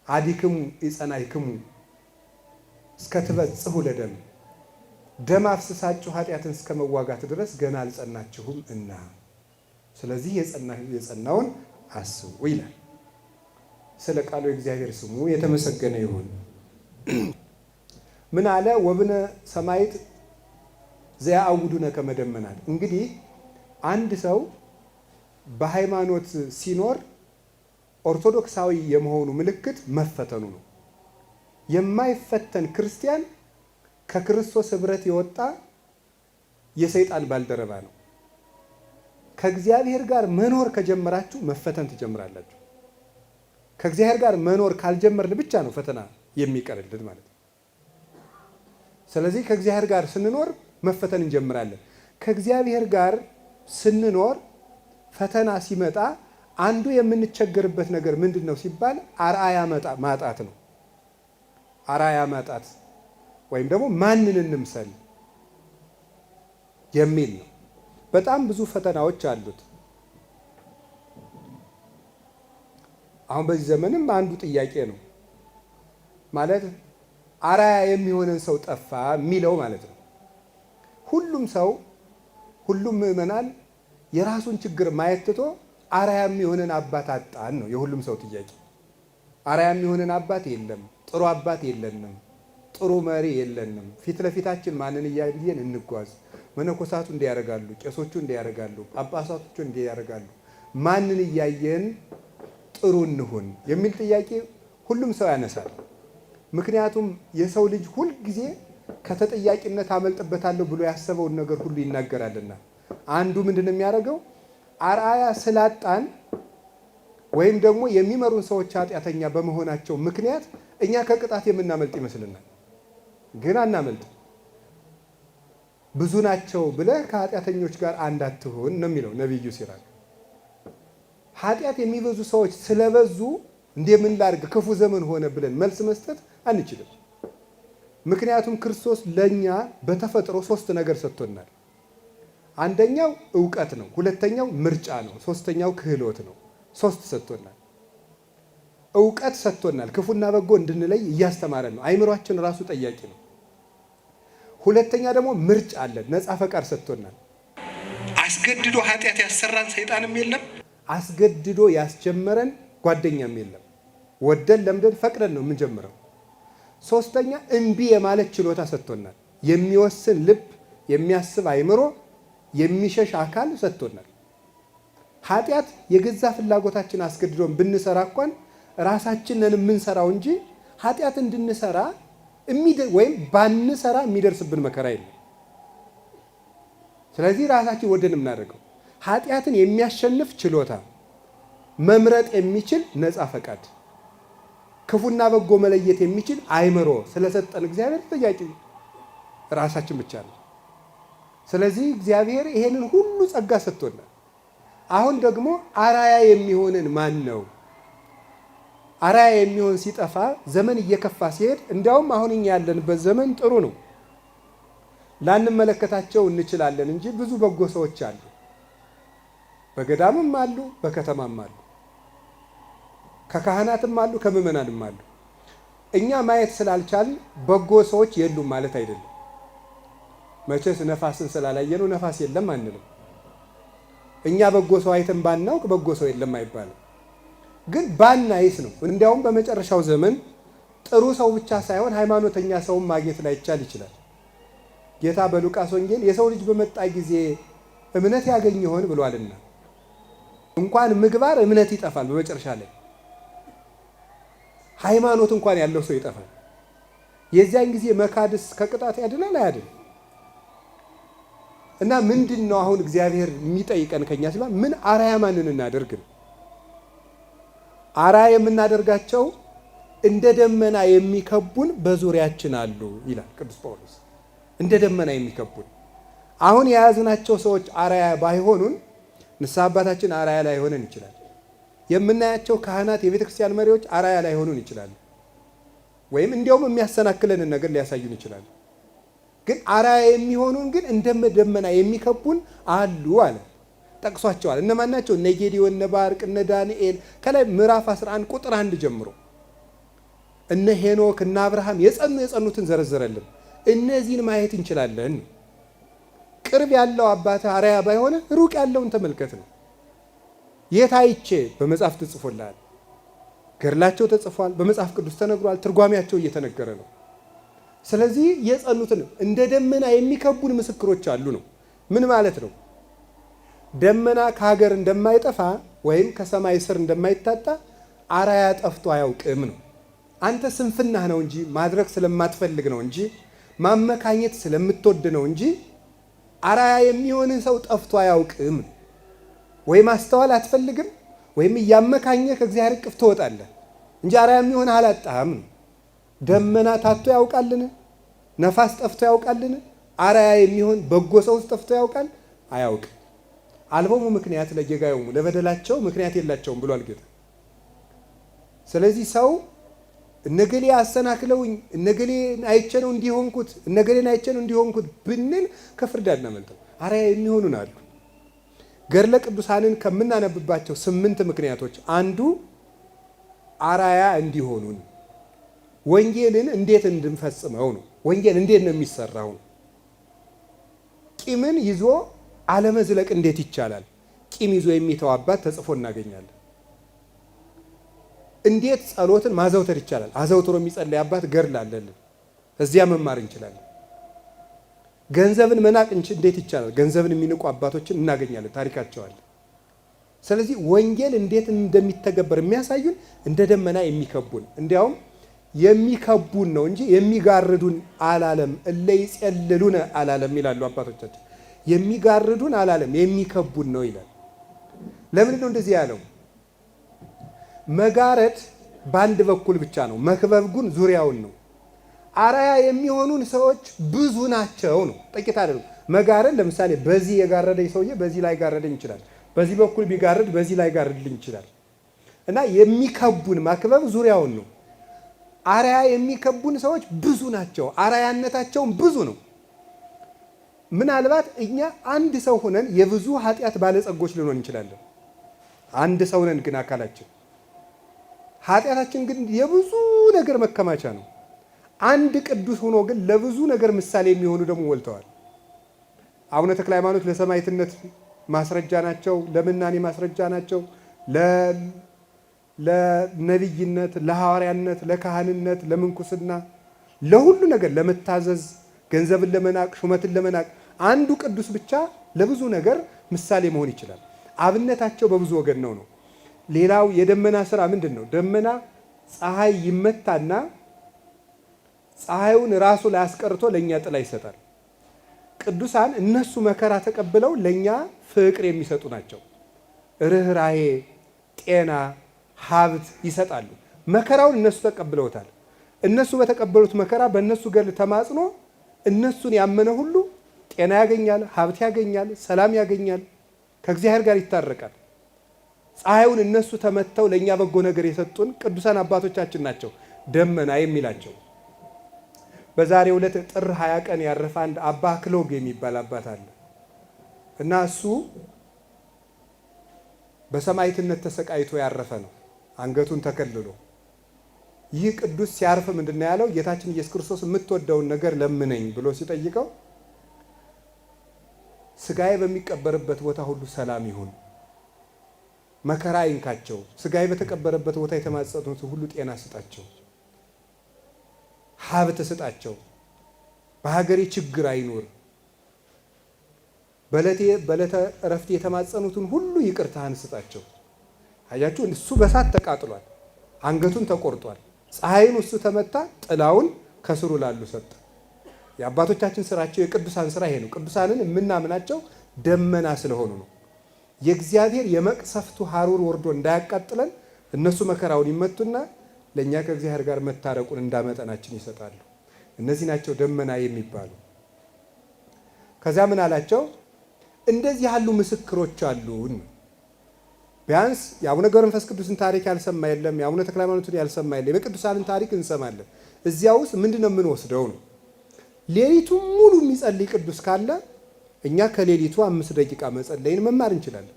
Speaker 1: አዲክሙ ይጸናይክሙ እስከ ትበጽሑ ለደም፣ ደም አፍስሳችሁ ኃጢአትን እስከ መዋጋት ድረስ ገና አልጸናችሁም እና ስለዚህ የጸናውን አስቡ ይላል። ስለ ቃሉ የእግዚአብሔር ስሙ የተመሰገነ ይሁን። ምን አለ? ወብነ ሰማይት ዘያአውዱነ ከመ ደመና። እንግዲህ አንድ ሰው በሃይማኖት ሲኖር ኦርቶዶክሳዊ የመሆኑ ምልክት መፈተኑ ነው። የማይፈተን ክርስቲያን ከክርስቶስ ኅብረት የወጣ የሰይጣን ባልደረባ ነው። ከእግዚአብሔር ጋር መኖር ከጀመራችሁ መፈተን ትጀምራላችሁ። ከእግዚአብሔር ጋር መኖር ካልጀመርን ብቻ ነው ፈተና የሚቀርልን ማለት ነው። ስለዚህ ከእግዚአብሔር ጋር ስንኖር መፈተን እንጀምራለን። ከእግዚአብሔር ጋር ስንኖር ፈተና ሲመጣ አንዱ የምንቸገርበት ነገር ምንድን ነው ሲባል አርአያ ማጣት ነው። አርአያ ማጣት ወይም ደግሞ ማንን እንምሰል የሚል ነው። በጣም ብዙ ፈተናዎች አሉት። አሁን በዚህ ዘመንም አንዱ ጥያቄ ነው ማለት አርአያ የሚሆነን ሰው ጠፋ የሚለው ማለት ነው። ሁሉም ሰው ሁሉም ምዕመናን የራሱን ችግር ማየት ትቶ አርአያ የሚሆነን አባት አጣን ነው የሁሉም ሰው ጥያቄ። አርአያ የሚሆነን አባት የለም፣ ጥሩ አባት የለንም፣ ጥሩ መሪ የለንም። ፊት ለፊታችን ማንን እያየን እንጓዝ? መነኮሳቱ እንዲያደርጋሉ፣ ቄሶቹ እንዲያደርጋሉ፣ ጳጳሳቶቹ እንዲያደርጋሉ፣ ማንን እያየን ጥሩ እንሁን የሚል ጥያቄ ሁሉም ሰው ያነሳል። ምክንያቱም የሰው ልጅ ሁል ጊዜ ከተጠያቂነት አመልጥበታለሁ ብሎ ያሰበውን ነገር ሁሉ ይናገራልና። አንዱ ምንድን የሚያደርገው አርአያ ስላጣን ወይም ደግሞ የሚመሩን ሰዎች ኃጢአተኛ በመሆናቸው ምክንያት እኛ ከቅጣት የምናመልጥ ይመስልናል። ግን አናመልጥ። ብዙ ናቸው ብለህ ከኃጢአተኞች ጋር አንድ አትሁን ነው የሚለው ነቢዩ ሲራክ። ኃጢአት የሚበዙ ሰዎች ስለበዙ እንደምን ላድርግ ክፉ ዘመን ሆነ ብለን መልስ መስጠት አንችልም። ምክንያቱም ክርስቶስ ለኛ በተፈጥሮ 3 ነገር ሰጥቶናል። አንደኛው ዕውቀት ነው፣ ሁለተኛው ምርጫ ነው፣ ሶስተኛው ክህሎት ነው። 3 ሰጥቶናል። ዕውቀት ሰጥቶናል፣ ክፉና በጎ እንድንለይ እያስተማረን ነው። አይምሯችን ራሱ ጠያቂ ነው። ሁለተኛ ደግሞ ምርጫ አለን፣ ነፃ ፈቃድ ሰጥቶናል። አስገድዶ ኃጢአት ያሰራን ሰይጣንም የለም፣ አስገድዶ ያስጀመረን ጓደኛም የለም። ወደን ለምደን ፈቅደን ነው የምንጀምረው። ሶስተኛ እምቢ የማለት ችሎታ ሰጥቶናል። የሚወስን ልብ፣ የሚያስብ አይምሮ፣ የሚሸሽ አካል ሰጥቶናል። ኃጢአት የገዛ ፍላጎታችን አስገድዶን ብንሰራ እንኳን ራሳችንን የምንሰራው እንጂ ኃጢአት እንድንሰራ ወይም ባንሰራ የሚደርስብን መከራ የለም። ስለዚህ ራሳችን ወደን የምናደርገው ኃጢአትን የሚያሸንፍ ችሎታ፣ መምረጥ የሚችል ነፃ ፈቃድ፣ ክፉና በጎ መለየት የሚችል አይምሮ ስለሰጠን እግዚአብሔር ተጠያቂ ራሳችን ብቻ ነው። ስለዚህ እግዚአብሔር ይሄንን ሁሉ ጸጋ ሰጥቶናል። አሁን ደግሞ አርአያ የሚሆንን ማን ነው? አርአያ የሚሆን ሲጠፋ ዘመን እየከፋ ሲሄድ፣ እንዲያውም አሁን እኛ ያለንበት ዘመን ጥሩ ነው። ላንመለከታቸው እንችላለን እንጂ ብዙ በጎ ሰዎች አሉ። በገዳምም አሉ፣ በከተማም አሉ፣ ከካህናትም አሉ፣ ከምዕመናንም አሉ። እኛ ማየት ስላልቻልን በጎ ሰዎች የሉም ማለት አይደለም። መቼስ ነፋስን ስላላየነው ነፋስ የለም አንልም። እኛ በጎ ሰው አይተን ባናውቅ በጎ ሰው የለም አይባልም። ግን ባናይስ ነው። እንዲያውም በመጨረሻው ዘመን ጥሩ ሰው ብቻ ሳይሆን ሃይማኖተኛ ሰውን ማግኘት ላይቻል ይችላል። ጌታ በሉቃስ ወንጌል የሰው ልጅ በመጣ ጊዜ እምነት ያገኝ ይሆን ብሏልና፣ እንኳን ምግባር እምነት ይጠፋል። በመጨረሻ ላይ ሃይማኖት እንኳን ያለው ሰው ይጠፋል። የዚያን ጊዜ መካድስ ከቅጣት ያድናል አያድን? እና ምንድን ነው አሁን እግዚአብሔር የሚጠይቀን ከኛ ሲባል ምን አርአያ ማንን እናደርግ ነው? አርአያ የምናደርጋቸው እንደ ደመና የሚከቡን በዙሪያችን አሉ ይላል ቅዱስ ጳውሎስ። እንደ ደመና የሚከቡን አሁን የያዝናቸው ሰዎች አርአያ ባይሆኑን ንስሐ አባታችን አርአያ ላይሆነን ይችላል። የምናያቸው ካህናት፣ የቤተ ክርስቲያን መሪዎች አርአያ ላይሆኑን ይችላሉ። ወይም እንዲያውም የሚያሰናክለንን ነገር ሊያሳዩን ይችላሉ። ግን አርአያ የሚሆኑን ግን እንደ ደመና የሚከቡን አሉ አለ። ጠቅሷቸዋል። እነማን ናቸው? እነ ጌዴዎን፣ እነ ባርቅ፣ እነ ዳንኤል ከላይ ምዕራፍ 11 ቁጥር 1 ጀምሮ እነ ሄኖክ፣ እነ አብርሃም የጸኑትን ዘረዘረልን። እነዚህን ማየት እንችላለን። ቅርብ ያለው አባትህ አርአያ ባይሆነ ሩቅ ያለውን ተመልከት ነው። የት አይቼ? በመጽሐፍ ተጽፎልሃል። ገድላቸው ተጽፏል፣ በመጽሐፍ ቅዱስ ተነግሯል፣ ትርጓሜያቸው እየተነገረ ነው። ስለዚህ የጸኑትን እንደ ደመና የሚከቡን ምስክሮች አሉ ነው። ምን ማለት ነው? ደመና ከሀገር እንደማይጠፋ ወይም ከሰማይ ስር እንደማይታጣ አርአያ ጠፍቶ አያውቅም ነው። አንተ ስንፍናህ ነው እንጂ ማድረግ ስለማትፈልግ ነው እንጂ ማመካኘት ስለምትወድ ነው እንጂ አራያ የሚሆንህ ሰው ጠፍቶ አያውቅም። ወይ ማስተዋል አትፈልግም ወይም እያመካኘህ ከእግዚአብሔር እቅፍ ትወጣለህ እንጂ አራያ የሚሆንህ አላጣህም። ደመና ታቶ ያውቃልን? ነፋስ ጠፍቶ ያውቃልን? አራያ የሚሆን በጎ ሰውስ ጠፍቶ ያውቃል? አያውቅም። አልቦሙ ምክንያት ለጌጋዮሙ ለበደላቸው ምክንያት የላቸውም ብሏል ጌታ። ስለዚህ ሰው እነገሌ አሰናክለውኝ እነገሌ አይቼ ነው እንዲሆንኩት እነገሌን አይቼ ነው እንዲሆንኩት ብንል ከፍርድ አናመልጥም። አራያ የሚሆኑን አሉ። ገድለ ቅዱሳንን ከምናነብባቸው 8 ምክንያቶች አንዱ አራያ እንዲሆኑን ወንጌልን እንዴት እንድንፈጽመው ነው። ወንጌል እንዴት ነው የሚሰራው ነው። ቂምን ይዞ አለመዝለቅ እንዴት ይቻላል? ቂም ይዞ የሚተው አባት ተጽፎ እናገኛለን። እንዴት ጸሎትን ማዘውተር ይቻላል? አዘውትሮ የሚጸልይ አባት ገድል አለልን፣ እዚያ መማር እንችላለን። ገንዘብን መናቅ እንዴት ይቻላል? ገንዘብን የሚንቁ አባቶችን እናገኛለን፣ ታሪካቸው አለ። ስለዚህ ወንጌል እንዴት እንደሚተገበር የሚያሳዩን እንደ ደመና የሚከቡን፣ እንዲያውም የሚከቡን ነው እንጂ የሚጋርዱን አላለም። እለ ይጼልሉነ አላለም ይላሉ አባቶቻችን። የሚጋርዱን አላለም፣ የሚከቡን ነው ይላል። ለምንድን ነው እንደዚህ ያለው? መጋረድ በአንድ በኩል ብቻ ነው፣ መክበብ ግን ዙሪያውን ነው። አራያ የሚሆኑን ሰዎች ብዙ ናቸው ነው፣ ጥቂት አይደሉም። መጋረድ ለምሳሌ በዚህ የጋረደኝ ሰውዬ በዚህ ላይ ጋረደኝ ይችላል፣ በዚህ በኩል ቢጋረድ በዚህ ላይ ጋረድልኝ ይችላል። እና የሚከቡን ማክበብ ዙሪያውን ነው። አራያ የሚከቡን ሰዎች ብዙ ናቸው፣ አራያነታቸውም ብዙ ነው። ምናልባት እኛ አንድ ሰው ሆነን የብዙ ኃጢአት ባለጸጎች ልንሆን እንችላለን። አንድ ሰው ነን ግን አካላችን ኃጢአታችን ግን የብዙ ነገር መከማቻ ነው። አንድ ቅዱስ ሆኖ ግን ለብዙ ነገር ምሳሌ የሚሆኑ ደግሞ ወልተዋል። አቡነ ተክለ ሃይማኖት ለሰማዕትነት ማስረጃ ናቸው፣ ለምናኔ ማስረጃ ናቸው፣ ለነቢይነት፣ ለሐዋርያነት፣ ለካህንነት፣ ለምንኩስና፣ ለሁሉ ነገር ለመታዘዝ፣ ገንዘብን ለመናቅ፣ ሹመትን ለመናቅ አንዱ ቅዱስ ብቻ ለብዙ ነገር ምሳሌ መሆን ይችላል። አብነታቸው በብዙ ወገን ነው። ሌላው የደመና ስራ ምንድን ነው? ደመና ፀሐይ ይመታና ፀሐዩን ራሱ ላይ አስቀርቶ ለእኛ ጥላ ይሰጣል። ቅዱሳን እነሱ መከራ ተቀብለው ለእኛ ፍቅር የሚሰጡ ናቸው። ርኅራኄ፣ ጤና፣ ሀብት ይሰጣሉ። መከራውን እነሱ ተቀብለውታል። እነሱ በተቀበሉት መከራ በእነሱ ገድል ተማጽኖ እነሱን ያመነ ሁሉ ጤና ያገኛል፣ ሀብት ያገኛል፣ ሰላም ያገኛል፣ ከእግዚአብሔር ጋር ይታረቃል። ፀሐዩን እነሱ ተመተው ለእኛ በጎ ነገር የሰጡን ቅዱሳን አባቶቻችን ናቸው ደመና የሚላቸው። በዛሬው ዕለት ጥር 20 ቀን ያረፈ አንድ አባ ክሎግ የሚባል አባት አለ እና እሱ በሰማዕትነት ተሰቃይቶ ያረፈ ነው፣ አንገቱን ተከልሎ። ይህ ቅዱስ ሲያርፍ ምንድን ነው ያለው? ጌታችን ኢየሱስ ክርስቶስ የምትወደውን ነገር ለምነኝ ብሎ ሲጠይቀው ስጋዬ በሚቀበርበት ቦታ ሁሉ ሰላም ይሁን፣ መከራ አይንካቸው፣ ስጋዬ በተቀበረበት ቦታ የተማጸኑት ሁሉ ጤና ስጣቸው፣ ሀብት ስጣቸው፣ በሀገሬ ችግር አይኖር፣ በዕለተ እረፍት የተማጸኑትን ሁሉ ይቅርታህን ስጣቸው። አያችሁ፣ እሱ በሳት ተቃጥሏል፣ አንገቱን ተቆርጧል። ፀሐይን እሱ ተመታ፣ ጥላውን ከስሩ ላሉ ሰጠ። የአባቶቻችን ስራቸው የቅዱሳን ስራ ይሄ ነው። ቅዱሳንን የምናምናቸው ደመና ስለሆኑ ነው። የእግዚአብሔር የመቅሰፍቱ ሐሩር ወርዶ እንዳያቃጥለን እነሱ መከራውን ይመቱና ለእኛ ከእግዚአብሔር ጋር መታረቁን እንዳመጠናችን ይሰጣሉ። እነዚህ ናቸው ደመና የሚባሉ። ከዚያ ምን አላቸው? እንደዚህ ያሉ ምስክሮች አሉን። ቢያንስ የአቡነ ገብረ መንፈስ ቅዱስን ታሪክ ያልሰማ የለም፣ የአቡነ ተክለ ሃይማኖትን ያልሰማ የለም። የቅዱሳንን ታሪክ እንሰማለን። እዚያ ውስጥ ምንድን ነው የምንወስደው ነው? ሌሊቱ ሙሉ የሚጸልይ ቅዱስ ካለ እኛ ከሌሊቱ 5 ደቂቃ መጸለይን መማር እንችላለን።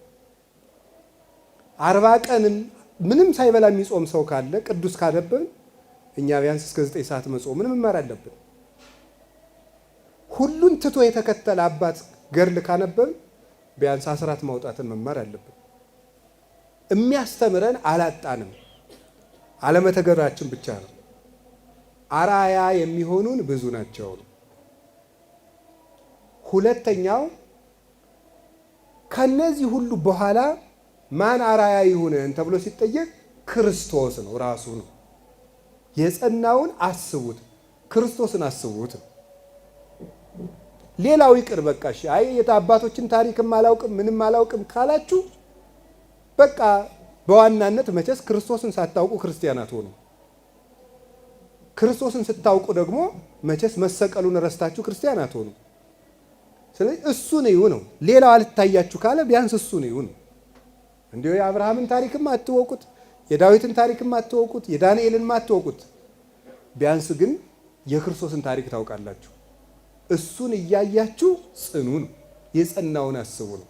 Speaker 1: 40 ቀንም ምንም ሳይበላ የሚጾም ሰው ካለ ቅዱስ ካነበብን እኛ ቢያንስ እስከ 9 ሰዓት መጾምን መማር አለብን። ሁሉን ትቶ የተከተለ አባት ገድል ካነበብን ቢያንስ አስራት ማውጣትን መማር አለብን። የሚያስተምረን አላጣንም፣ አለመተግበራችን ብቻ ነው። አራያ የሚሆኑን ብዙ ናቸው። ሁለተኛው ከነዚህ ሁሉ በኋላ ማን አራያ ይሁነን ተብሎ ሲጠየቅ ክርስቶስ ነው፣ ራሱ ነው። የጸናውን አስቡት፣ ክርስቶስን አስቡት። ሌላው ይቅር በቃ እሺ፣ አይ የአባቶችን ታሪክም አላውቅም ምንም አላውቅም ካላችሁ በቃ በዋናነት መቼስ ክርስቶስን ሳታውቁ ክርስቲያናት ሆኑ። ክርስቶስን ስታውቁ ደግሞ መቼስ መሰቀሉን ረስታችሁ ክርስቲያናት ሆኑ። ስለዚህ እሱን እዩ ነው። ሌላው አልታያችሁ ካለ ቢያንስ እሱን እዩ ነው። እንዲሁ የአብርሃምን ታሪክም አትወቁት፣ የዳዊትን ታሪክም አትወቁት፣ የዳንኤልን አትወቁት። ቢያንስ ግን የክርስቶስን ታሪክ ታውቃላችሁ። እሱን እያያችሁ ጽኑ ነው። የጸናውን አስቡ ነው።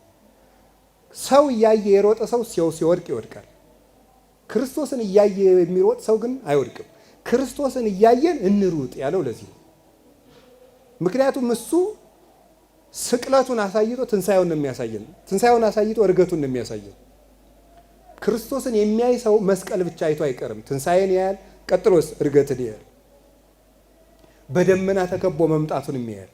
Speaker 1: ሰው እያየ የሮጠ ሰው ሲወድቅ ይወድቃል። ክርስቶስን እያየ የሚሮጥ ሰው ግን አይወድቅም። ክርስቶስን እያየን እንሩጥ ያለው ለዚህ ነው። ምክንያቱም እሱ ስቅለቱን አሳይቶ ትንሣኤውን ነው የሚያሳየን። ትንሣኤውን አሳይቶ እርገቱን ነው የሚያሳየን። ክርስቶስን የሚያይ ሰው መስቀል ብቻ አይቶ አይቀርም። ትንሣኤን ያያል፣ ቀጥሎስ እርገትን ያያል። በደመና ተከቦ መምጣቱን የሚያያል።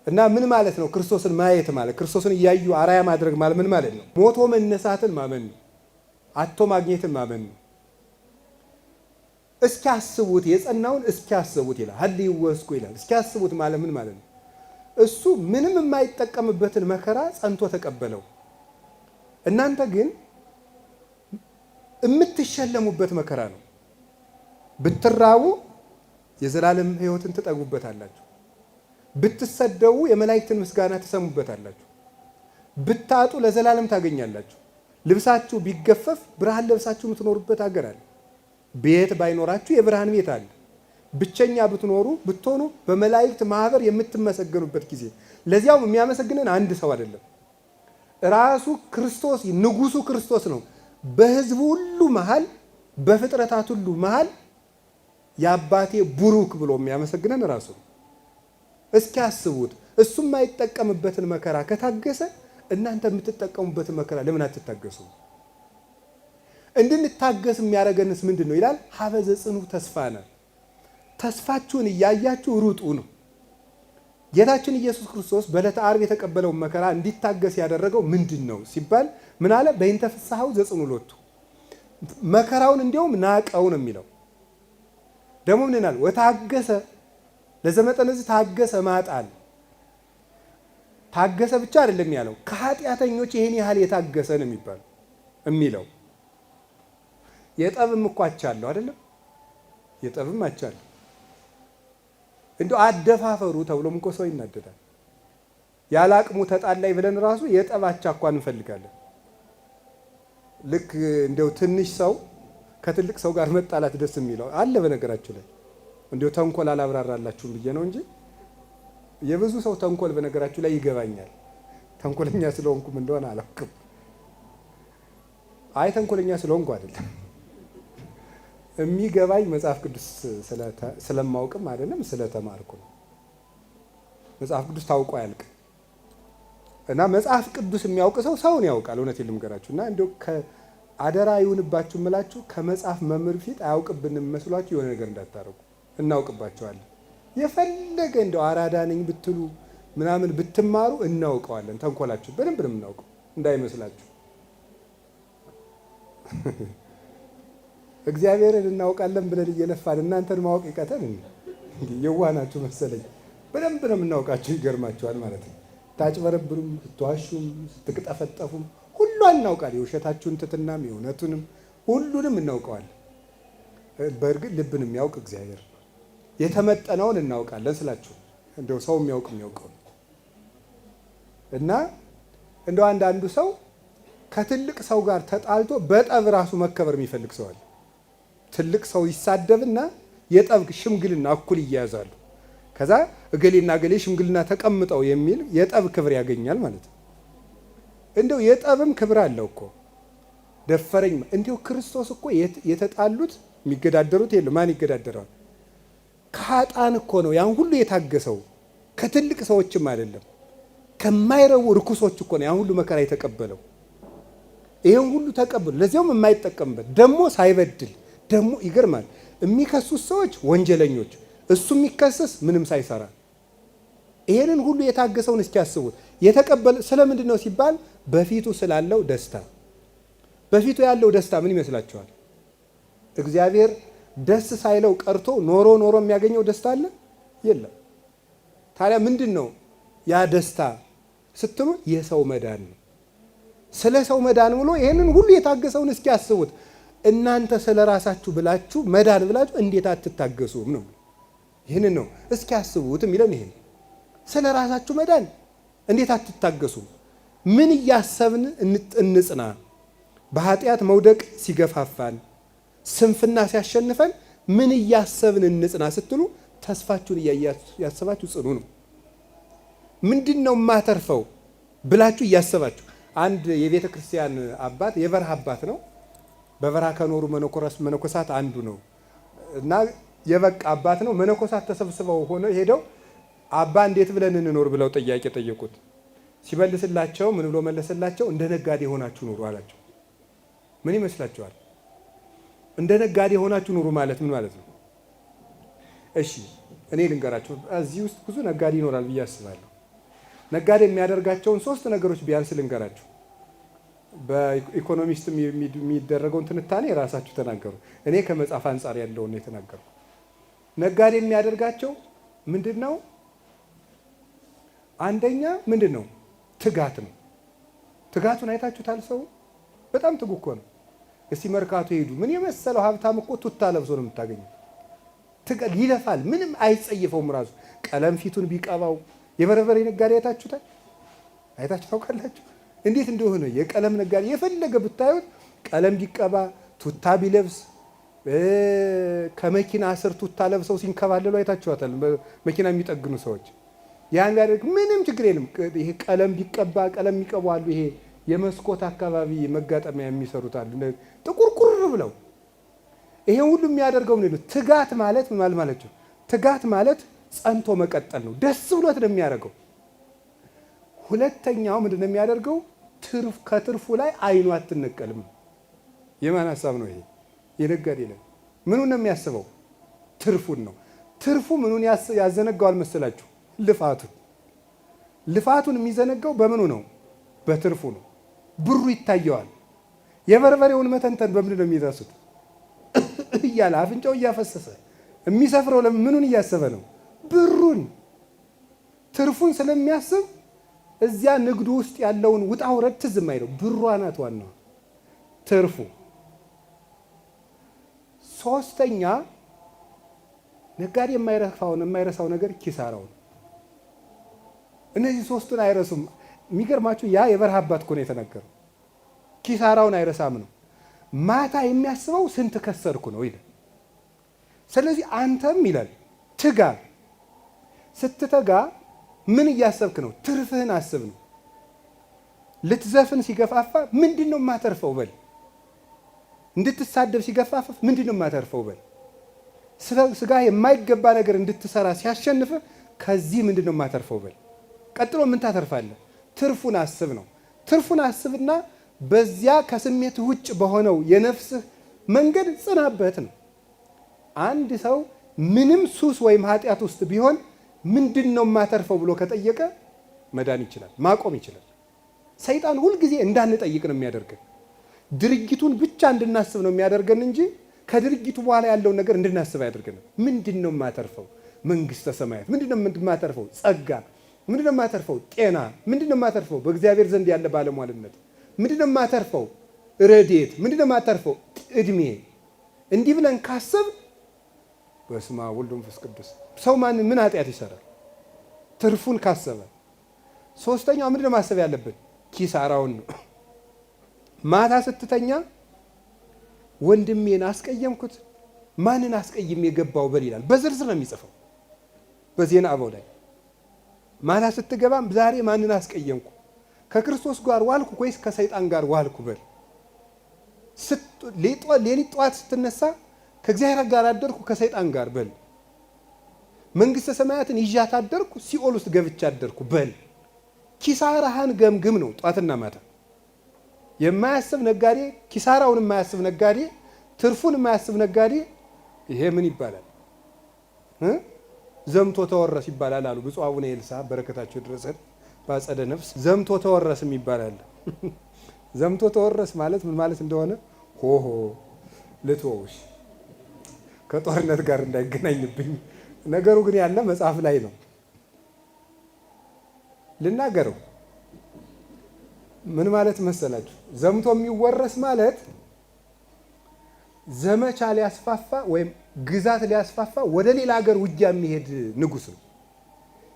Speaker 1: እና ምን ማለት ነው ክርስቶስን ማየት ማለት? ክርስቶስን እያዩ አራያ ማድረግ ማለት ምን ማለት ነው? ሞቶ መነሳትን ማመን ነው። አቶ ማግኘትን ማመን ነው። እስኪያስቡት የጸናውን እስኪያስቡት ይላል። ሀል ይወስኩ ይላል። እስኪያስቡት ማለት ምን ማለት ነው? እሱ ምንም የማይጠቀምበትን መከራ ጸንቶ ተቀበለው። እናንተ ግን የምትሸለሙበት መከራ ነው። ብትራቡ የዘላለም ሕይወትን ትጠጉበታላችሁ። ብትሰደቡ የመላእክትን ምስጋና ትሰሙበታላችሁ። ብታጡ ለዘላለም ታገኛላችሁ። ልብሳችሁ ቢገፈፍ ብርሃን ለብሳችሁ የምትኖሩበት ሀገር አለ። ቤት ባይኖራችሁ የብርሃን ቤት አለ። ብቸኛ ብትሆኑ በመላእክት ማህበር የምትመሰገኑበት ጊዜ። ለዚያውም የሚያመሰግነን አንድ ሰው አይደለም፣ ራሱ ክርስቶስ ንጉሱ ክርስቶስ ነው። በሕዝቡ ሁሉ መሃል በፍጥረታት ሁሉ መሃል የአባቴ ቡሩክ ብሎ የሚያመሰግነን ራሱ ነው። እስኪያስቡት እሱ የማይጠቀምበትን መከራ ከታገሰ እናንተ የምትጠቀሙበትን መከራ ለምን አትታገሱ? እንድንታገስ የሚያደርገንስ ምንድን ነው ይላል? ሀበዘ ጽኑ ተስፋነ፣ ተስፋችሁን እያያችሁ ሩጡ ነው። ጌታችን ኢየሱስ ክርስቶስ በዕለተ ዓርብ የተቀበለውን መከራ እንዲታገስ ያደረገው ምንድን ነው ሲባል ምን አለ? በእንተ ፍስሐው ዘጽኑ ሎቱ፣ መከራውን እንዲያውም ናቀው ነው የሚለው። ደግሞ ምን ይላል? ወታገሰ ለዘመጠነ ዝ ታገሰ ማጣል። ታገሰ ብቻ አይደለም ያለው፣ ከኃጢአተኞች ይሄን ያህል የታገሰ ነው የሚለው። የጠብም እኮ አቻለሁ አይደለም? የጠብም አቻለሁ። እንደው አደፋፈሩ ተብሎም እኮ ሰው ይናደዳል። ያለ አቅሙ ተጣላይ ብለን ራሱ የጠባቻ እንኳን እንፈልጋለን። ልክ እንደው ትንሽ ሰው ከትልቅ ሰው ጋር መጣላት ደስ የሚለው አለ። በነገራችሁ ላይ እንደው ተንኮል አላብራራላችሁም ብዬ ነው እንጂ የብዙ ሰው ተንኮል በነገራችሁ ላይ ይገባኛል። ተንኮለኛ ስለሆንኩም እንደሆነ አላውቅም። አይ ተንኮለኛ ስለሆንኩ አይደለም የሚገባኝ፣ መጽሐፍ ቅዱስ ስለማውቅም አይደለም ስለተማርኩ ነው። መጽሐፍ ቅዱስ ታውቆ አያልቅ እና መጽሐፍ ቅዱስ የሚያውቅ ሰው ሰውን ያውቃል። እውነት ልንገራችሁ እና እንደው አደራ ይሁንባችሁ እምላችሁ ከመጽሐፍ መምህር ፊት አያውቅብንም መስሏችሁ የሆነ ነገር እንዳታረጉ። እናውቅባቸዋለን። የፈለገ እንደው አራዳ ነኝ ብትሉ ምናምን ብትማሩ እናውቀዋለን። ተንኮላችሁ በደንብ ነው የምናውቀው እንዳይመስላችሁ። እግዚአብሔርን እናውቃለን ብለን እየለፋን እናንተን ማወቅ ይቀተን እንዴ? የዋናችሁ መሰለኝ። በደንብ ነው የምናውቃችሁ። ይገርማችኋል ማለት ነው። ታጭበረብሩም፣ ስትዋሹም፣ ስትቅጠፈጠፉም ሁሉን እናውቃለን። የውሸታችሁን ትትናም የእውነቱንም ሁሉንም እናውቀዋለን። በእርግጥ ልብን የሚያውቅ እግዚአብሔር ነው። የተመጠነውን እናውቃለን ስላችሁ እንደው ሰው የሚያውቀው እና እንደው አንዳንዱ ሰው ከትልቅ ሰው ጋር ተጣልቶ በጠብ ራሱ መከበር የሚፈልግ ሰው አለ። ትልቅ ሰው ይሳደብና የጠብ ሽምግልና እኩል ይያያዛሉ። ከዛ እገሌና እገሌ ሽምግልና ተቀምጠው የሚል የጠብ ክብር ያገኛል ማለት ነው። እንደው የጠብም ክብር አለው እኮ ደፈረኝ። እንደው ክርስቶስ እኮ የተጣሉት የሚገዳደሩት የለም። ማን ይገዳደራል? ከኃጥአን እኮ ነው ያን ሁሉ የታገሰው። ከትልቅ ሰዎችም አይደለም፣ ከማይረቡ ርኩሶች እኮ ነው ያን ሁሉ መከራ የተቀበለው። ይሄን ሁሉ ተቀበሉ፣ ለዚያውም የማይጠቀምበት ደግሞ ሳይበድል። ደግሞ ይገርማል፣ የሚከሱት ሰዎች ወንጀለኞች፣ እሱ የሚከሰስ ምንም ሳይሰራ። ይሄንን ሁሉ የታገሰውን እስኪያስቡት የተቀበለ ስለምንድን ነው ሲባል በፊቱ ስላለው ደስታ። በፊቱ ያለው ደስታ ምን ይመስላችኋል? እግዚአብሔር ደስ ሳይለው ቀርቶ ኖሮ የሚያገኘው ደስታ አለ? የለም። ታዲያ ምንድን ነው ያ ደስታ ስትሉ የሰው መዳን ነው። ስለ ሰው መዳን ብሎ ይህንን ሁሉ የታገሰውን እስኪ አስቡት። እናንተ ስለ ራሳችሁ ብላችሁ መዳን ብላችሁ እንዴት አትታገሱም ነው። ይህንን ነው እስኪ አስቡት የሚለን ይሄን። ስለ ራሳችሁ መዳን እንዴት አትታገሱም? ምን እያሰብን እንጽና? በኃጢአት መውደቅ ሲገፋፋን፣ ስንፍና ሲያሸንፈን ምን እያሰብን እንጽና ስትሉ ተስፋችሁን እያሰባችሁ ጽኑ ነው። ምንድን ነው የማተርፈው ብላችሁ እያሰባችሁ። አንድ የቤተ ክርስቲያን አባት የበረሃ አባት ነው። በበረሃ ከኖሩ መነኮሳት አንዱ ነው እና የበቃ አባት ነው። መነኮሳት ተሰብስበው ሄደው አባ እንዴት ብለን እንኖር ብለው ጥያቄ ጠየቁት። ሲመልስላቸው ምን ብሎ መለሰላቸው? እንደ ነጋዴ ሆናችሁ ኑሩ አላቸው። ምን ይመስላችኋል? እንደ ነጋዴ ሆናችሁ ኑሩ ማለት ምን ማለት ነው? እሺ እኔ ልንገራችሁ። እዚህ ውስጥ ብዙ ነጋዴ ይኖራል ብዬ አስባለሁ። ነጋዴ የሚያደርጋቸውን 3 ነገሮች ቢያንስ ልንገራችሁ። በኢኮኖሚስት የሚደረገውን ትንታኔ የራሳችሁ ተናገሩ። እኔ ከመጽሐፍ አንጻር ያለውን የተናገርኩ። ነጋዴ የሚያደርጋቸው ምንድን ነው? አንደኛ ምንድን ነው? ትጋት ነው። ትጋቱን አይታችሁታል? ሰው በጣም ትጉ እኮ ነው። እስቲ መርካቶ ሄዱ። ምን የመሰለው ሀብታም እኮ ቱታ ለብሶ ነው የምታገኘው። ይለፋል፣ ምንም አይጸየፈውም። ራሱ ቀለም ፊቱን ቢቀባው የበርበሬ ነጋዴ አይታችሁታል? አይታችሁ ታውቃላችሁ? እንዴት እንደሆነ የቀለም ነጋዴ የፈለገ ብታዩት ቀለም ቢቀባ ቱታ ቢለብስ ከመኪና ስር ቱታ ለብሰው ሲንከባለሉ አይታችኋታል? መኪና የሚጠግኑ ሰዎች ያን ቢያደርግ ምንም ችግር የለም። ይሄ ቀለም ቢቀባ ቀለም ይቀባሉ። ይሄ የመስኮት አካባቢ መጋጠሚያ የሚሰሩት አሉ ጥቁርቁር ብለው። ይሄ ሁሉ የሚያደርገው ምን ነው? ትጋት ማለት ምን ማለት ነው? ትጋት ማለት ጸንቶ መቀጠል ነው። ደስ ብሎት ነው የሚያደርገው። ሁለተኛው ምንድን ነው የሚያደርገው? ከትርፉ ላይ አይኑ አትነቀልም። የማን ሀሳብ ነው ይሄ? የነጋዴ ነው። ምኑን ነው የሚያስበው? ትርፉን ነው። ትርፉ ምኑን ያዘነጋዋል መሰላችሁ? ልፋቱን የሚዘነጋው በምኑ ነው? በትርፉ ነው። ብሩ ይታየዋል። የበርበሬውን መተንተን በምንድን ነው የሚረሱት? እያለ አፍንጫው እያፈሰሰ የሚሰፍረው ምኑን እያሰበ ነው? ብሩን። ትርፉን ስለሚያስብ እዚያ ንግዱ ውስጥ ያለውን ውጣ ውረድ ትዝም አይለው። ብሯ ናት ዋናው ትርፉ። ሶስተኛ ነጋዴ የማይረሳው ነገር ኪሳራውን። እነዚህ ሶስቱን አይረሱም። የሚገርማችሁ ያ የበረሃ አባት እኮ ነው የተናገረው። ኪሳራውን አይረሳም ነው። ማታ የሚያስበው ስንት ከሰርኩ ነው ይላል። ስለዚህ አንተም ይላል ትጋ። ስትተጋ ምን እያሰብክ ነው? ትርፍህን አስብ ነው። ልትዘፍን ሲገፋፋ ምንድን ነው የማተርፈው በል። እንድትሳደብ ሲገፋፋ ምንድን ነው የማተርፈው በል። ስጋ የማይገባ ነገር እንድትሰራ ሲያሸንፍህ ከዚህ ምንድን ነው የማተርፈው በል። ቀጥሎ ምን ታተርፋለህ? ትርፉን አስብ ነው። ትርፉን አስብና በዚያ ከስሜት ውጭ በሆነው የነፍስህ መንገድ ጽናበት ነው። አንድ ሰው ምንም ሱስ ወይም ኃጢአት ውስጥ ቢሆን ምንድን ነው የማተርፈው ብሎ ከጠየቀ መዳን ይችላል፣ ማቆም ይችላል። ሰይጣን ሁልጊዜ እንዳንጠይቅ ነው የሚያደርገን። ድርጊቱን ብቻ እንድናስብ ነው የሚያደርገን እንጂ ከድርጊቱ በኋላ ያለውን ነገር እንድናስብ አያደርገንም። ምንድን ነው የማተርፈው? መንግስተ ሰማያት። ምንድን ነው የማተርፈው? ጸጋ። ምንድን ነው የማተርፈው? ጤና። ምንድን ነው የማተርፈው? በእግዚአብሔር ዘንድ ያለ ባለሟልነት። ምንድን ነው የማተርፈው? ረድኤት። ምንድን ነው የማተርፈው? እድሜ። እንዲህ ብለን ካሰብ በስመ አብ ወወልድ ወመንፈስ ቅዱስ። ሰው ምን ኃጢአት ይሰራል? ትርፉን ካሰበ። ሶስተኛው ምንድን ነው ማሰብ ያለብን? ኪሳራውን ነው። ማታ ስትተኛ ወንድሜን አስቀየምኩት፣ ማንን አስቀይም የገባው በል ይላል። በዝርዝር ነው የሚጽፈው በዜና አበው ላይ። ማታ ስትገባም ዛሬ ማንን አስቀየምኩ፣ ከክርስቶስ ጋር ዋልኩ ወይስ ከሰይጣን ጋር ዋልኩ በል። ሌሊት ጠዋት ስትነሳ ከእግዚአብሔር ጋር አደርኩ ከሰይጣን ጋር በል። መንግስተ ሰማያትን ይዣት አደርኩ ሲኦል ውስጥ ገብቻ አደርኩ በል። ኪሳራህን ገምግም ነው ጠዋትና ማታ። የማያስብ ነጋዴ፣ ኪሳራውን የማያስብ ነጋዴ፣ ትርፉን የማያስብ ነጋዴ ይሄ ምን ይባላል? ዘምቶ ተወረስ ይባላል አሉ ብፁዕ አቡነ ኤልሳ በረከታቸው ይድረሰን በአጸደ ነፍስ። ዘምቶ ተወረስም ይባላል። ዘምቶ ተወረስ ማለት ምን ማለት እንደሆነ ሆሆ ልትወውሽ ከጦርነት ጋር እንዳይገናኝብኝ። ነገሩ ግን ያለ መጽሐፍ ላይ ነው። ልናገረው። ምን ማለት መሰላችሁ? ዘምቶ የሚወረስ ማለት ዘመቻ ሊያስፋፋ ወይም ግዛት ሊያስፋፋ ወደ ሌላ ሀገር ውጊያ የሚሄድ ንጉሥ ነው።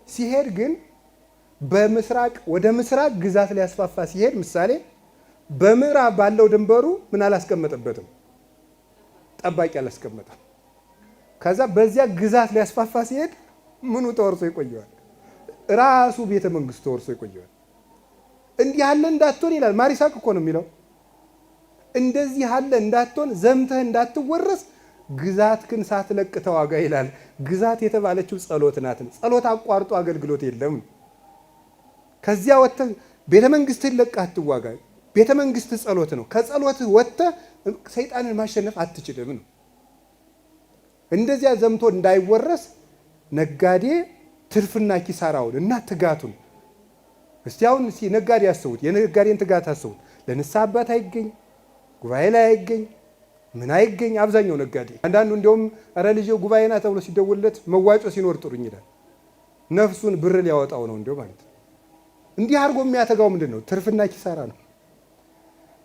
Speaker 1: ሲሄድ ግን በምስራቅ ወደ ምስራቅ ግዛት ሊያስፋፋ ሲሄድ ምሳሌ በምዕራብ ባለው ድንበሩ ምን አላስቀመጠበትም? ጠባቂ አላስቀመጠም። ከዛ በዚያ ግዛት ሊያስፋፋ ሲሄድ ምኑ ተወርሶ ይቆየዋል? ራሱ ቤተ መንግስቱ ተወርሶ ይቆየዋል። እንዲህ ያለ እንዳትሆን ይላል ማሪሳቅ እኮ ነው የሚለው። እንደዚህ ያለ እንዳትሆን ዘምተህ እንዳትወረስ ግዛትህን ሳትለቅ ተዋጋ ይላል። ግዛት የተባለችው ጸሎት ናት። ጸሎት አቋርጦ አገልግሎት የለም። ከዚያ ወጥተህ ቤተ መንግስትህን ለቀህ አትዋጋ። ቤተ መንግስትህ ጸሎት ነው። ከጸሎትህ ወጥተህ ሰይጣንን ማሸነፍ አትችልም ነው። እንደዚያ ዘምቶ እንዳይወረስ ነጋዴ ትርፍና ኪሳራውን እና ትጋቱን እስቲ አሁን ነጋዴ ያስቡት። የነጋዴን ትጋት አስቡት። ለንስሐ አባት አይገኝ፣ ጉባኤ ላይ አይገኝ፣ ምን አይገኝ። አብዛኛው ነጋዴ አንዳንዱ እንዲያውም ኧረ ልጄ ጉባኤ ና ተብሎ ሲደውልለት መዋጮ ሲኖር ጥሩኝ ይላል። ነፍሱን ብር ሊያወጣው ነው እንዲያው ማለት ነው። እንዲህ አድርጎ የሚያተጋው ምንድን ነው? ትርፍና ኪሳራ ነው።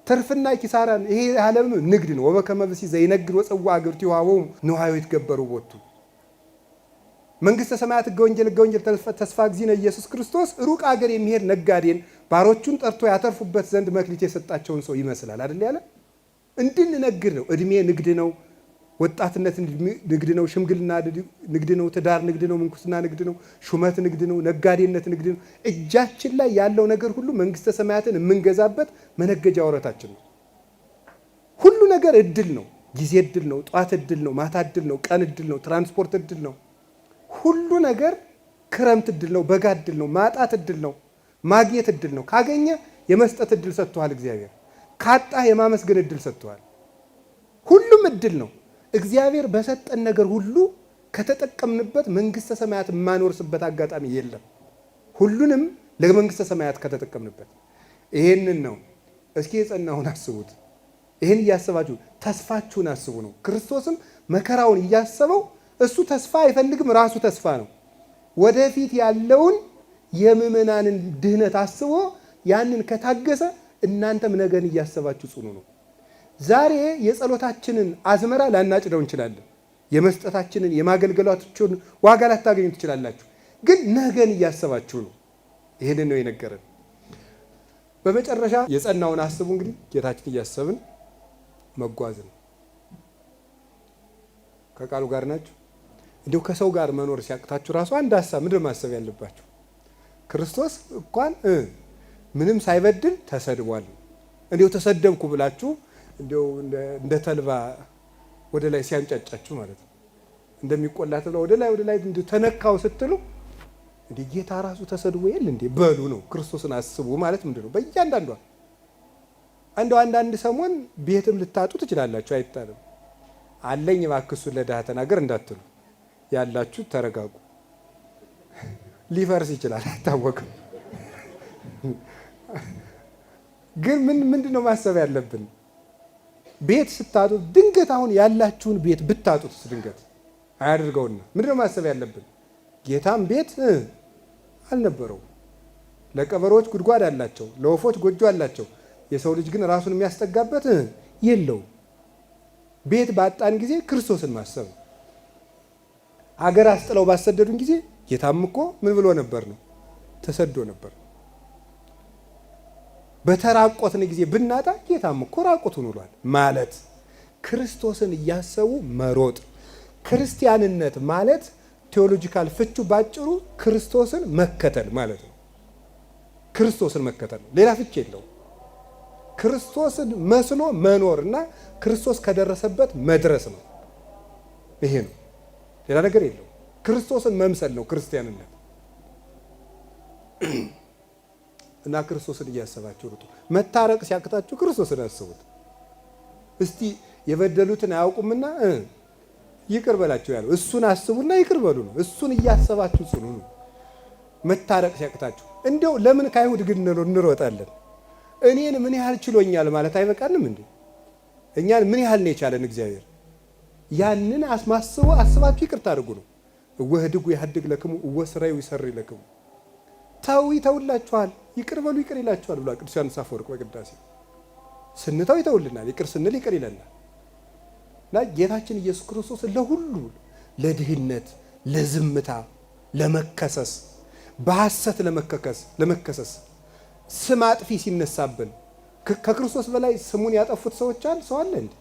Speaker 1: ትርፍና ኪሳራ ይሄ ዓለም ንግድ ነው። ወበከመ ብእሲ ዘይነግድ ወፀዋ አግብርቲሁ ውሃቦሙ ንዋዮ ይትገበሩ ቦቱ። መንግስተ ሰማያት ሕገ ወንጌል ተስፋ እግዚእነ ኢየሱስ ክርስቶስ ሩቅ አገር የሚሄድ ነጋዴን ባሮቹን ጠርቶ ያተርፉበት ዘንድ መክሊት የሰጣቸውን ሰው ይመስላል አይደል ያለ። እንድንነግድ ነው። እድሜ ንግድ ነው። ወጣትነት ንግድ ነው። ሽምግልና ንግድ ነው። ትዳር ንግድ ነው። ምንኩስና ንግድ ነው። ሹመት ንግድ ነው። ነጋዴነት ንግድ ነው። እጃችን ላይ ያለው ነገር ሁሉ መንግስተ ሰማያትን የምንገዛበት መነገጃ ወረታችን ነው። ሁሉ ነገር እድል ነው። ጊዜ እድል ነው። ጧት እድል ነው። ማታ እድል ነው። ቀን እድል ነው። ትራንስፖርት እድል ነው። ሁሉ ነገር ክረምት እድል ነው። በጋ እድል ነው። ማጣት እድል ነው። ማግኘት እድል ነው። ካገኘ የመስጠት እድል ሰጥቷል እግዚአብሔር። ካጣ የማመስገን እድል ሰጥቷል። ሁሉም እድል ነው። እግዚአብሔር በሰጠን ነገር ሁሉ ከተጠቀምንበት መንግስተ ሰማያት የማንወርስበት አጋጣሚ የለም። ሁሉንም ለመንግስተ ሰማያት ከተጠቀምንበት ይሄንን ነው። እስኪ የጸናውን አስቡት። ይሄን እያሰባችሁ ተስፋችሁን አስቡ ነው። ክርስቶስም መከራውን እያሰበው እሱ ተስፋ አይፈልግም፣ ራሱ ተስፋ ነው። ወደፊት ያለውን የምዕመናንን ድህነት አስቦ ያንን ከታገሰ እናንተም ነገን እያሰባችሁ ጽኑ ነው። ዛሬ የጸሎታችንን አዝመራ ላናጭደው እንችላለን። የመስጠታችንን የማገልገላችሁን ዋጋ ላታገኙ ትችላላችሁ። ግን ነገን እያሰባችሁ ነው። ይህንን ነው የነገረን። በመጨረሻ የጸናውን አስቡ። እንግዲህ ጌታችን እያሰብን መጓዝ ነው። ከቃሉ ጋር ናችሁ። እንዲሁ ከሰው ጋር መኖር ሲያቅታችሁ ራሱ አንድ ሀሳብ ምንድን ማሰብ ያለባችሁ? ክርስቶስ እንኳን ምንም ሳይበድል ተሰድቧል። እንዲሁ ተሰደብኩ ብላችሁ እንዲሁ እንደ ተልባ ወደ ላይ ሲያንጫጫችሁ ማለት ነው። እንደሚቆላ ተብላ ወደ ላይ እንዲሁ ተነካው ስትሉ እንዲህ ጌታ ራሱ ተሰድቦ የለ እንዴ በሉ ነው። ክርስቶስን አስቡ ማለት ምንድን ነው? በእያንዳንዷ አንዳንድ ሰሞን ቤትም ልታጡ ትችላላችሁ። አይታለም አለኝ እባክህ እሱን ለድሃ ተናገር እንዳትሉ። ያላችሁ ተረጋጉ። ሊፈርስ ይችላል አይታወቅም። ግን ምንድን ነው ማሰብ ያለብን? ቤት ስታጡ ድንገት አሁን ያላችሁን ቤት ብታጡት ድንገት አያድርገውና ምንድን ነው ማሰብ ያለብን? ጌታም ቤት አልነበረው። ለቀበሮች ጉድጓድ አላቸው፣ ለወፎች ጎጆ አላቸው። የሰው ልጅ ግን ራሱን የሚያስጠጋበት የለው። ቤት ባጣን ጊዜ ክርስቶስን ማሰብ። አገር አስጥለው ባሰደዱን ጊዜ ጌታም እኮ ምን ብሎ ነበር ነው? ተሰዶ ነበር። በተራቆትን ጊዜ ብናጣ ጌታም እኮ ራቁቱን ውሏል ማለት ክርስቶስን እያሰቡ መሮጥ። ክርስቲያንነት ማለት ቴዎሎጂካል ፍቹ ባጭሩ ክርስቶስን መከተል ማለት ነው። ክርስቶስን መከተል ነው፣ ሌላ ፍች የለው። ክርስቶስን መስሎ መኖር እና ክርስቶስ ከደረሰበት መድረስ ነው። ይሄ ነው፣ ሌላ ነገር የለው። ክርስቶስን መምሰል ነው ክርስቲያንነት። እና ክርስቶስን እያሰባችሁ ሩጡ። መታረቅ ሲያቅታችሁ ክርስቶስን አስቡት። እስቲ የበደሉትን አያውቁምና ይቅር በላቸው ያለው እሱን አስቡና ይቅር በሉ ነው። እሱን እያሰባችሁ ጽኑ ነው። መታረቅ ሲያቅታችሁ እንዲያው ለምን ከአይሁድ ግን እንሮጣለን? እኔን ምን ያህል ችሎኛል ማለት አይበቃንም እንዴ? እኛን ምን ያህል ነው የቻለን እግዚአብሔር? ያንን አስባችሁ ይቅርታ አድርጉ ነው። እወህድጉ ያህድግ ለክሙ እወስራዩ ይሰሪ ለክሙ። ተው ይተውላችኋል፣ ይቅር በሉ ይቅር ይላችኋል ብሏል ቅዱስ ዮሐንስ አፈወርቅ በቅዳሴ። ስንተው ይተውልናል፣ ይቅር ስንል ይቅር ይለናል። እና ጌታችን ኢየሱስ ክርስቶስ ለሁሉ ለድህነት፣ ለዝምታ፣ ለመከሰስ፣ በሐሰት ለመከሰስ ስም አጥፊ ሲነሳብን ከክርስቶስ በላይ ስሙን ያጠፉት ሰዎች አለ ሰው አለ እንዴ?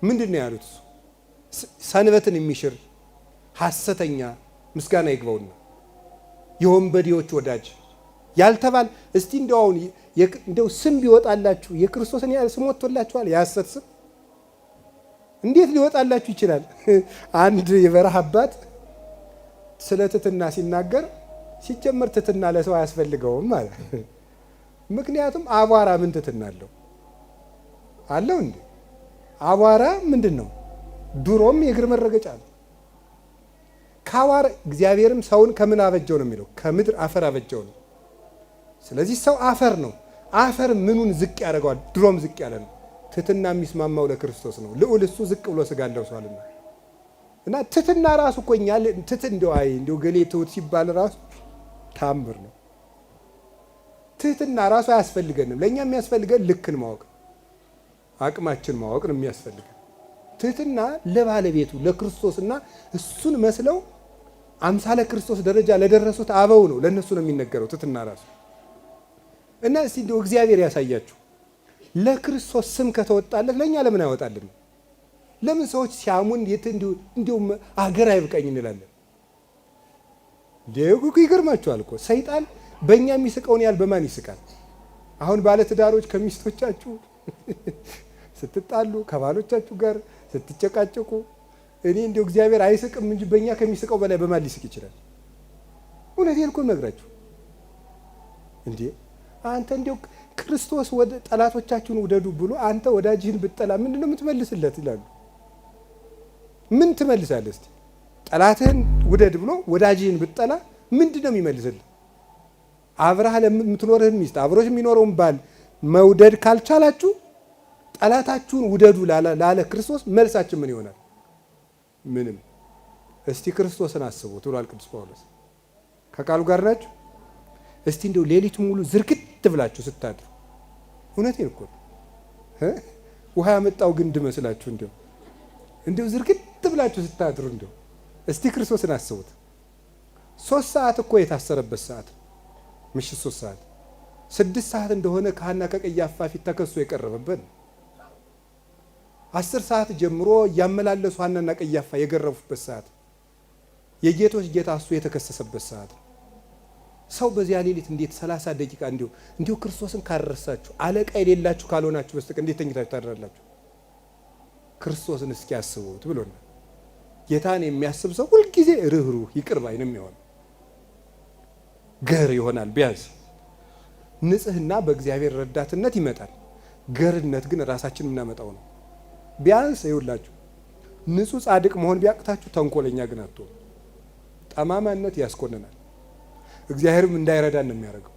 Speaker 1: ምንድን ነው ያሉት? ሰንበትን የሚሽር ሐሰተኛ ምስጋና ይግባውና የወንበዴዎች ወዳጅ ያልተባል እስቲ እንደው ስም ቢወጣላችሁ የክርስቶስን ያህል ስም ወጥቶላችኋል? የሐሰት ስም እንዴት ሊወጣላችሁ ይችላል? አንድ የበረሃ አባት ስለ ትሕትና ሲናገር ሲጀመር ትሕትና ለሰው አያስፈልገውም ማለት። ምክንያቱም አቧራ ምን ትሕትና አለው እንዴ? አቧራ ምንድን ነው? ድሮም የእግር መረገጫ ነው። ከአቧራ እግዚአብሔርም ሰውን ከምን አበጀው ነው የሚለው? ከምድር አፈር አበጀው ነው። ስለዚህ ሰው አፈር ነው። አፈር ምኑን ዝቅ ያደርገዋል? ድሮም ዝቅ ያለ ነው። ትሕትና የሚስማማው ለክርስቶስ ነው። ልዑል እሱ ዝቅ ብሎ ስጋ ለብሷልና እና ትሕትና ራሱ እኮ እኛ እንደው ገሌ ትሑት ሲባል ራሱ ታምር ነው። ትሕትና ራሱ አያስፈልገንም። ለእኛ የሚያስፈልገን ልክን ማወቅ፣ አቅማችን ማወቅ ነው የሚያስፈልገን። ትሕትና ለባለቤቱ ለክርስቶስና እሱን መስለው አምሳለ ክርስቶስ ደረጃ ለደረሱት አበው ነው፣ ለእነሱ ነው የሚነገረው ትሕትና ራሱ። እና እስቲ እንደው እግዚአብሔር ያሳያችሁ። ለክርስቶስ ስም ከተወጣለት ለእኛ ለምን አይወጣልን? ለምን ሰዎች ሲያሙን እንዲሁም አገር አይብቃኝ እንላለን? ይገርማችኋል እኮ ሰይጣን በእኛ የሚስቀውን ያህል በማን ይስቃል? አሁን ባለትዳሮች ከሚስቶቻችሁ ስትጣሉ፣ ከባሎቻችሁ ጋር ስትጨቃጨቁ እኔ እንዲሁ እግዚአብሔር አይስቅም እንጂ በእኛ ከሚስቀው በላይ በማን ሊስቅ ይችላል? እውነቴን እኮ ነግራችሁ እንዴ አንተ እንዲሁ ክርስቶስ ወደ ጠላቶቻችሁን ውደዱ ብሎ አንተ ወዳጅህን ብትጠላ ምንድን ነው የምትመልስለት ይላሉ። ምን ትመልሳለህ እስቲ? ጠላትህን ውደድ ብሎ ወዳጅህን ብትጠላ ምንድን ነው የሚመልስልህ? አብረህ ለምትኖርህን ሚስት አብሮሽ የሚኖረውን ባል መውደድ ካልቻላችሁ ጠላታችሁን ውደዱ ላለ ክርስቶስ መልሳችን ምን ይሆናል? ምንም። እስቲ ክርስቶስን አስቡት ብሏል ቅዱስ ጳውሎስ። ከቃሉ ጋር ናችሁ? እስቲ እንደው ሌሊቱ ሙሉ ዝርግት ብላችሁ ስታድሩ፣ እውነቴን እኮ ውሃ ያመጣው ግንድ መስላችሁ እንደው ዝርግት ብላችሁ ስታድሩ እንደው እስቲ ክርስቶስን አስቡት። 3 ሰዓት እኮ የታሰረበት ሰዓት ምሽት 3 ሰዓት 6 ሰዓት እንደሆነ ከሐና ከቀያፋ ፊት ተከሶ የቀረበበት 10 ሰዓት ጀምሮ እያመላለሱ ሐናና ቀያፋ የገረፉበት ሰዓት የጌቶች ጌታ እሱ የተከሰሰበት ሰዓት። ሰው በዚያ ሌሊት እንዴት 30 ደቂቃ እንዲሁ ክርስቶስን ካረሳችሁ አለቃ የሌላችሁ ካልሆናችሁ በስተቀር እንዴት ተኝታችሁ ታድራላችሁ? ክርስቶስን እስኪ ያስቡት ብሎናል። ጌታን የሚያስብ ሰው ሁልጊዜ ርኅሩህ ይቅር ባይ ነው የሚሆነው። ገር ይሆናል። ቢያንስ ንጽህና በእግዚአብሔር ረዳትነት ይመጣል። ገርነት ግን ራሳችን የምናመጣው ነው። ቢያንስ ይውላችሁ ንጹህ ጻድቅ መሆን ቢያቅታችሁ ተንኮለኛ ግን አትሆኑ። ጠማማነት ያስኮንናል። እግዚአብሔርም እንዳይረዳን ነው የሚያደርገው።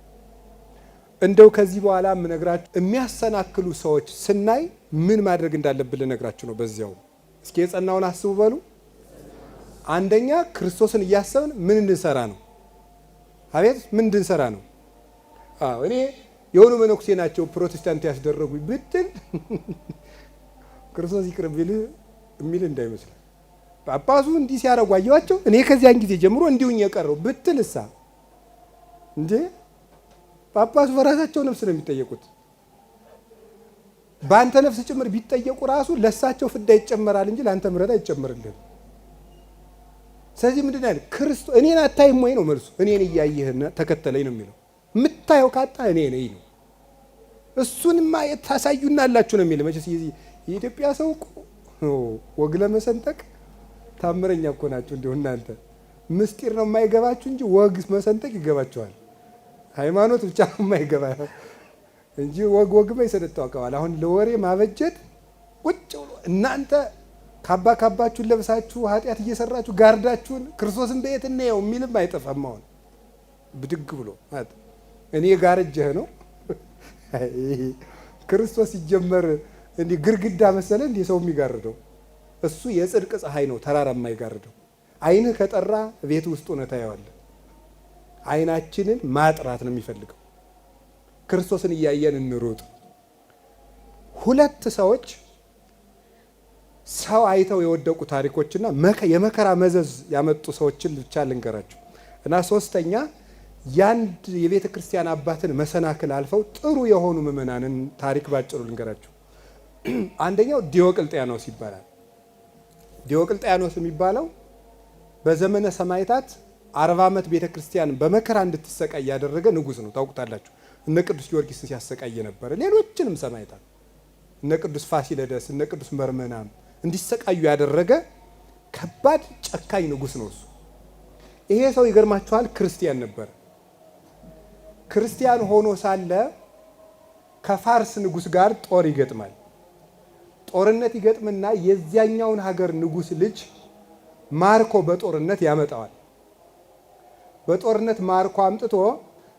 Speaker 1: እንደው ከዚህ በኋላ የምነግራችሁ የሚያሰናክሉ ሰዎች ስናይ ምን ማድረግ እንዳለብን ልነግራችሁ ነው። በዚያው እስኪ የጸናውን አስቡ በሉ። አንደኛ ክርስቶስን እያሰብን ምን እንድንሰራ ነው? አቤት ምን እንድንሰራ ነው? እኔ የሆኑ መነኩሴ ናቸው ፕሮቴስታንት ያስደረጉኝ ብትል ክርስቶስ ይቅር የሚል እንዳይመስል። ጳጳሱ እንዲህ ሲያደርጉ አየኋቸው እኔ ከዚያን ጊዜ ጀምሮ እንዲሁኝ የቀረው ብትል እሳ እንዴ ጳጳሱ በራሳቸው ነፍስ ነው የሚጠየቁት። በአንተ ነፍስ ጭምር ቢጠየቁ ራሱ ለሳቸው ፍዳ ይጨመራል እንጂ ለአንተ ምሕረት አይጨመርልህም። ስለዚህ ምንድን ነው ክርስቶስ እኔን አታይም ወይ ነው መልሱ። እኔን እያየህና ተከተለኝ ነው የሚለው። የምታየው ካጣ እኔ ነኝ ነው። እሱንማ ታሳዩናላችሁ ነው የሚል። መቼስ የኢትዮጵያ ሰው እኮ ወግ ለመሰንጠቅ ታምረኛ እኮ ናቸው። እንዲሁ እናንተ ምስጢር ነው የማይገባችሁ እንጂ ወግ መሰንጠቅ ይገባችኋል። ሃይማኖት ብቻ ነው የማይገባ እንጂ ወግማ ይሰደጠው አቀባል። አሁን ለወሬ ማበጀት ቁጭ ብሎ እናንተ ካባችሁን ለብሳችሁ ኃጢአት እየሰራችሁ ጋርዳችሁን ክርስቶስን በየት እናየው የሚልም አይጠፋም። አሁን ብድግ ብሎ እኔ ጋርጀህ ነው ክርስቶስ ሲጀመር እንዲህ ግርግዳ መሰለ እንዲህ ሰው የሚጋርደው እሱ የጽድቅ ፀሐይ ነው፣ ተራራ የማይጋርደው። ዓይንህ ከጠራ ቤት ውስጥ ሆነ ታየዋለህ። አይናችንን ማጥራት ነው የሚፈልገው። ክርስቶስን እያየን እንሩጥ። ሁለት ሰዎች ሰው አይተው የወደቁ ታሪኮችና የመከራ መዘዝ ያመጡ ሰዎችን ብቻ ልንገራችሁ እና ሶስተኛ ያንድ የቤተ ክርስቲያን አባትን መሰናክል አልፈው ጥሩ የሆኑ ምዕመናንን ታሪክ ባጭሩ ልንገራችሁ። አንደኛው ዲዮቅልጥያኖስ ይባላል። ዲዮቅልጥያኖስ የሚባለው በዘመነ ሰማዕታት 40 ዓመት ቤተ ክርስቲያን በመከራ እንድትሰቃይ ያደረገ ንጉሥ ነው። ታውቁታላችሁ። እነ ቅዱስ ጊዮርጊስን ሲያሰቃይ ነበረ። ሌሎችንም ሰማዕታት እነ ቅዱስ ፋሲለደስ እነ ቅዱስ መርመናም እንዲሰቃዩ ያደረገ ከባድ ጨካኝ ንጉሥ ነው እሱ። ይሄ ሰው ይገርማችኋል ክርስቲያን ነበር። ክርስቲያን ሆኖ ሳለ ከፋርስ ንጉሥ ጋር ጦር ይገጥማል። ጦርነት ይገጥምና የዚያኛውን ሀገር ንጉሥ ልጅ ማርኮ በጦርነት ያመጣዋል። በጦርነት ማርኮ አምጥቶ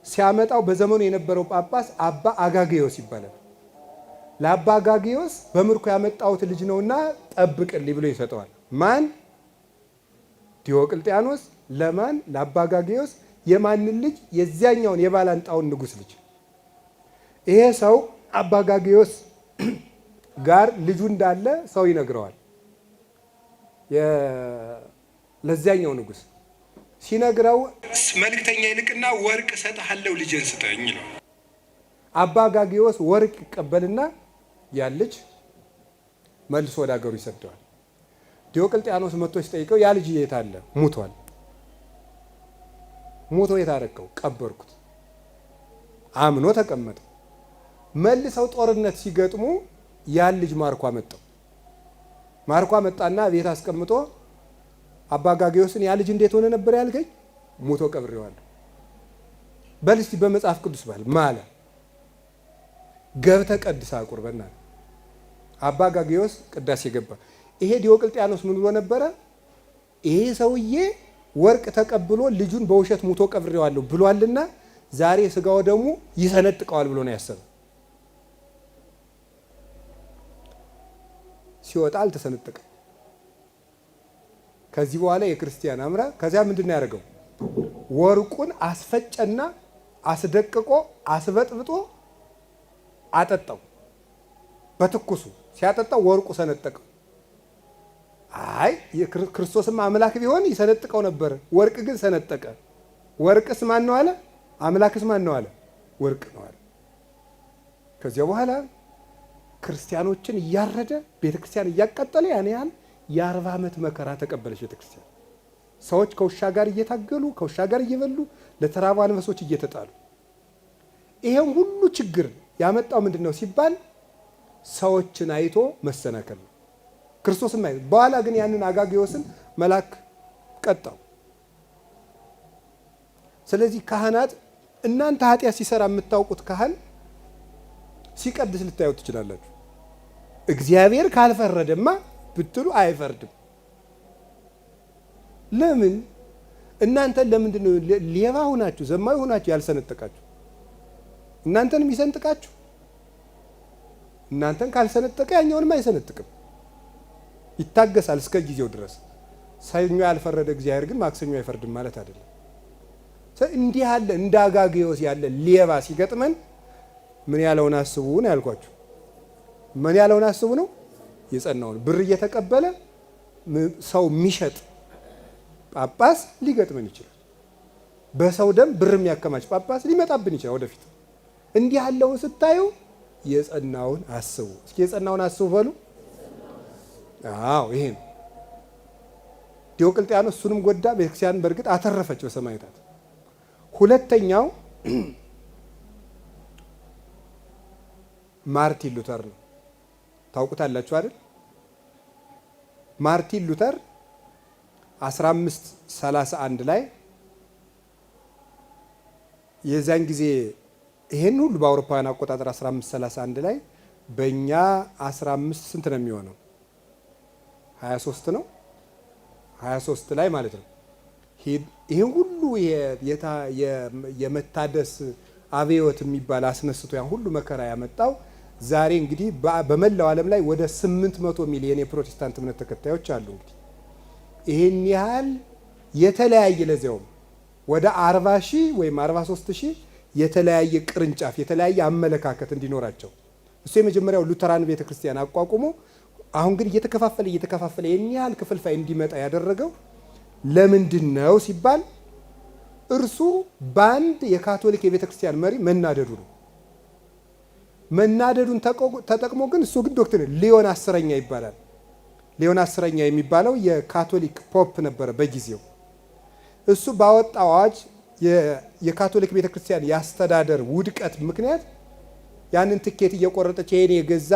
Speaker 1: ሲያመጣው በዘመኑ የነበረው ጳጳስ አባ አጋጌዮስ ይባላል። ለአባ አጋጌዮስ በምርኮ ያመጣሁት ልጅ ነውና ጠብቅልኝ ብሎ ይሰጠዋል። ማን? ዲዮቅልጥያኖስ። ለማን? ለአባ አጋጌዮስ። የማንን ልጅ? የዚያኛውን የባላንጣውን ንጉሥ ልጅ። ይሄ ሰው አባ አጋጌዮስ ጋር ልጁ እንዳለ ሰው ይነግረዋል። ለዚያኛው ንጉሥ ሲነግረው መልእክተኛ ይልቅና ወርቅ እሰጥሃለሁ ልጄን ስጠኝ ነው። አባ አጋጌዮስ ወርቅ ይቀበልና ያ ልጅ መልሶ ወደ ሀገሩ ይሰደዋል። ዲዮቅልጥያኖስ መጥቶ ሲጠይቀው ያ ልጅ የት አለ? ሙቷል። ሞቶ የት አደረከው? ቀበርኩት። አምኖ ተቀመጠ። መልሰው ጦርነት ሲገጥሙ ያን ልጅ ማርኮ አመጣው። ማርኮ አመጣና ቤት አስቀምጦ አባ አጋጌዮስን ያ ልጅ እንዴት ሆነ ነበር ያልከኝ? ሞቶ ቀብሬዋለሁ። በል እስቲ በመጽሐፍ ቅዱስ ባል ማለ ገብተ ቀድሳ ቁርበና አባ አጋጌዮስ ቅዳሴ ገባ። ይሄ ዲዮቅልጥያኖስ ምን ብሎ ነበረ? ይሄ ሰውዬ ወርቅ ተቀብሎ ልጁን በውሸት ሞቶ ቀብሬዋለሁ ብሏልና ዛሬ ስጋው ደሙ ይሰነጥቀዋል ብሎ ነው ያሰበው። ሲወጣ አልተሰነጠቀም። ከዚህ በኋላ የክርስቲያን አምራ ከዚያ ምንድን ያደርገው? ወርቁን አስፈጨና አስደቅቆ አስበጥብጦ አጠጣው። በትኩሱ ሲያጠጣው ወርቁ ሰነጠቀው። አይ የክርስቶስም አምላክ ቢሆን ይሰነጥቀው ነበር፣ ወርቅ ግን ሰነጠቀ። ወርቅስ ማን ነው አለ? አምላክስ ማን ነው አለ? ወርቅ ነው አለ። ከዚያ በኋላ ክርስቲያኖችን እያረደ ቤተክርስቲያን እያቃጠለ ያን ያህል የ40 ዓመት መከራ ተቀበለች ቤተክርስቲያን። ሰዎች ከውሻ ጋር እየታገሉ ከውሻ ጋር እየበሉ ለተራቡ አንበሶች እየተጣሉ። ይሄን ሁሉ ችግር ያመጣው ምንድን ነው ሲባል ሰዎችን አይቶ መሰናከል ነው። ክርስቶስም አይቶ በኋላ ግን ያንን አጋጌዮስን መልአክ ቀጣው። ስለዚህ ካህናት እናንተ ኃጢአት ሲሰራ የምታውቁት ካህን ሲቀድስ ልታዩት ትችላላችሁ። እግዚአብሔር ካልፈረደማ ብትሉ አይፈርድም። ለምን? እናንተ ለምንድን ነው ሌባ ሆናችሁ ዘማዊ ሆናችሁ ያልሰነጠቃችሁ? እናንተን የሚሰንጥቃችሁ እናንተን ካልሰነጠቀ ያኛውንም አይሰነጥቅም። ይታገሳል እስከ ጊዜው ድረስ። ሰኞ ያልፈረደ እግዚአብሔር ግን ማክሰኞ አይፈርድም ማለት አይደለም። እንዲህ ያለ እንደ አጋጌዮስ ያለ ሌባ ሲገጥመን ምን ያለውን አስቡ ነው ያልኳችሁ። ምን ያለውን አስቡ ነው። የጸናውን ብር እየተቀበለ ሰው የሚሸጥ ጳጳስ ሊገጥመን ይችላል። በሰው ደም ብር የሚያከማች ጳጳስ ሊመጣብን ይችላል ወደፊት። እንዲህ ያለውን ስታዩ የጸናውን አስቡ። እስኪ የጸናውን አስቡ በሉ። አዎ ይሄ ነው። ዲዮቅልጥያኖስ እሱንም ጎዳ፣ ቤተክርስቲያን በእርግጥ አተረፈች በሰማዕታት። ሁለተኛው ማርቲን ሉተር ነው። ታውቁታላችሁ አይደል? ማርቲን ሉተር 1531 ላይ የዛን ጊዜ ይሄን ሁሉ በአውሮፓውያን አቆጣጠር 1531 ላይ በእኛ 15 ስንት ነው የሚሆነው? 23 ነው። 23 ላይ ማለት ነው። ይሄን ሁሉ የመታደስ አብዮት የሚባል አስነስቶ ያን ሁሉ መከራ ያመጣው ዛሬ እንግዲህ በመላው ዓለም ላይ ወደ 800 ሚሊዮን የፕሮቴስታንት እምነት ተከታዮች አሉ። እንግዲህ ይሄን ያህል የተለያየ ለዚያውም ወደ 40,000 ወይም 43,000 የተለያየ ቅርንጫፍ የተለያየ አመለካከት እንዲኖራቸው እሱ የመጀመሪያው ሉተራን ቤተክርስቲያን አቋቁሞ አሁን ግን እየተከፋፈለ የሚያል ክፍልፋይ እንዲመጣ ያደረገው ለምንድን ነው ሲባል እርሱ በአንድ የካቶሊክ የቤተክርስቲያን መሪ መናደዱ ነው። መናደዱን ተጠቅሞ ግን እሱ ግን ዶክትሪን ሊዮን 10ኛ ይባላል። ሊዮን 10ኛ የሚባለው የካቶሊክ ፖፕ ነበረ በጊዜው። እሱ ባወጣው አዋጅ የካቶሊክ ቤተክርስቲያን ያስተዳደር ውድቀት ምክንያት ያንን ትኬት እየቆረጠች ይሄን የገዛ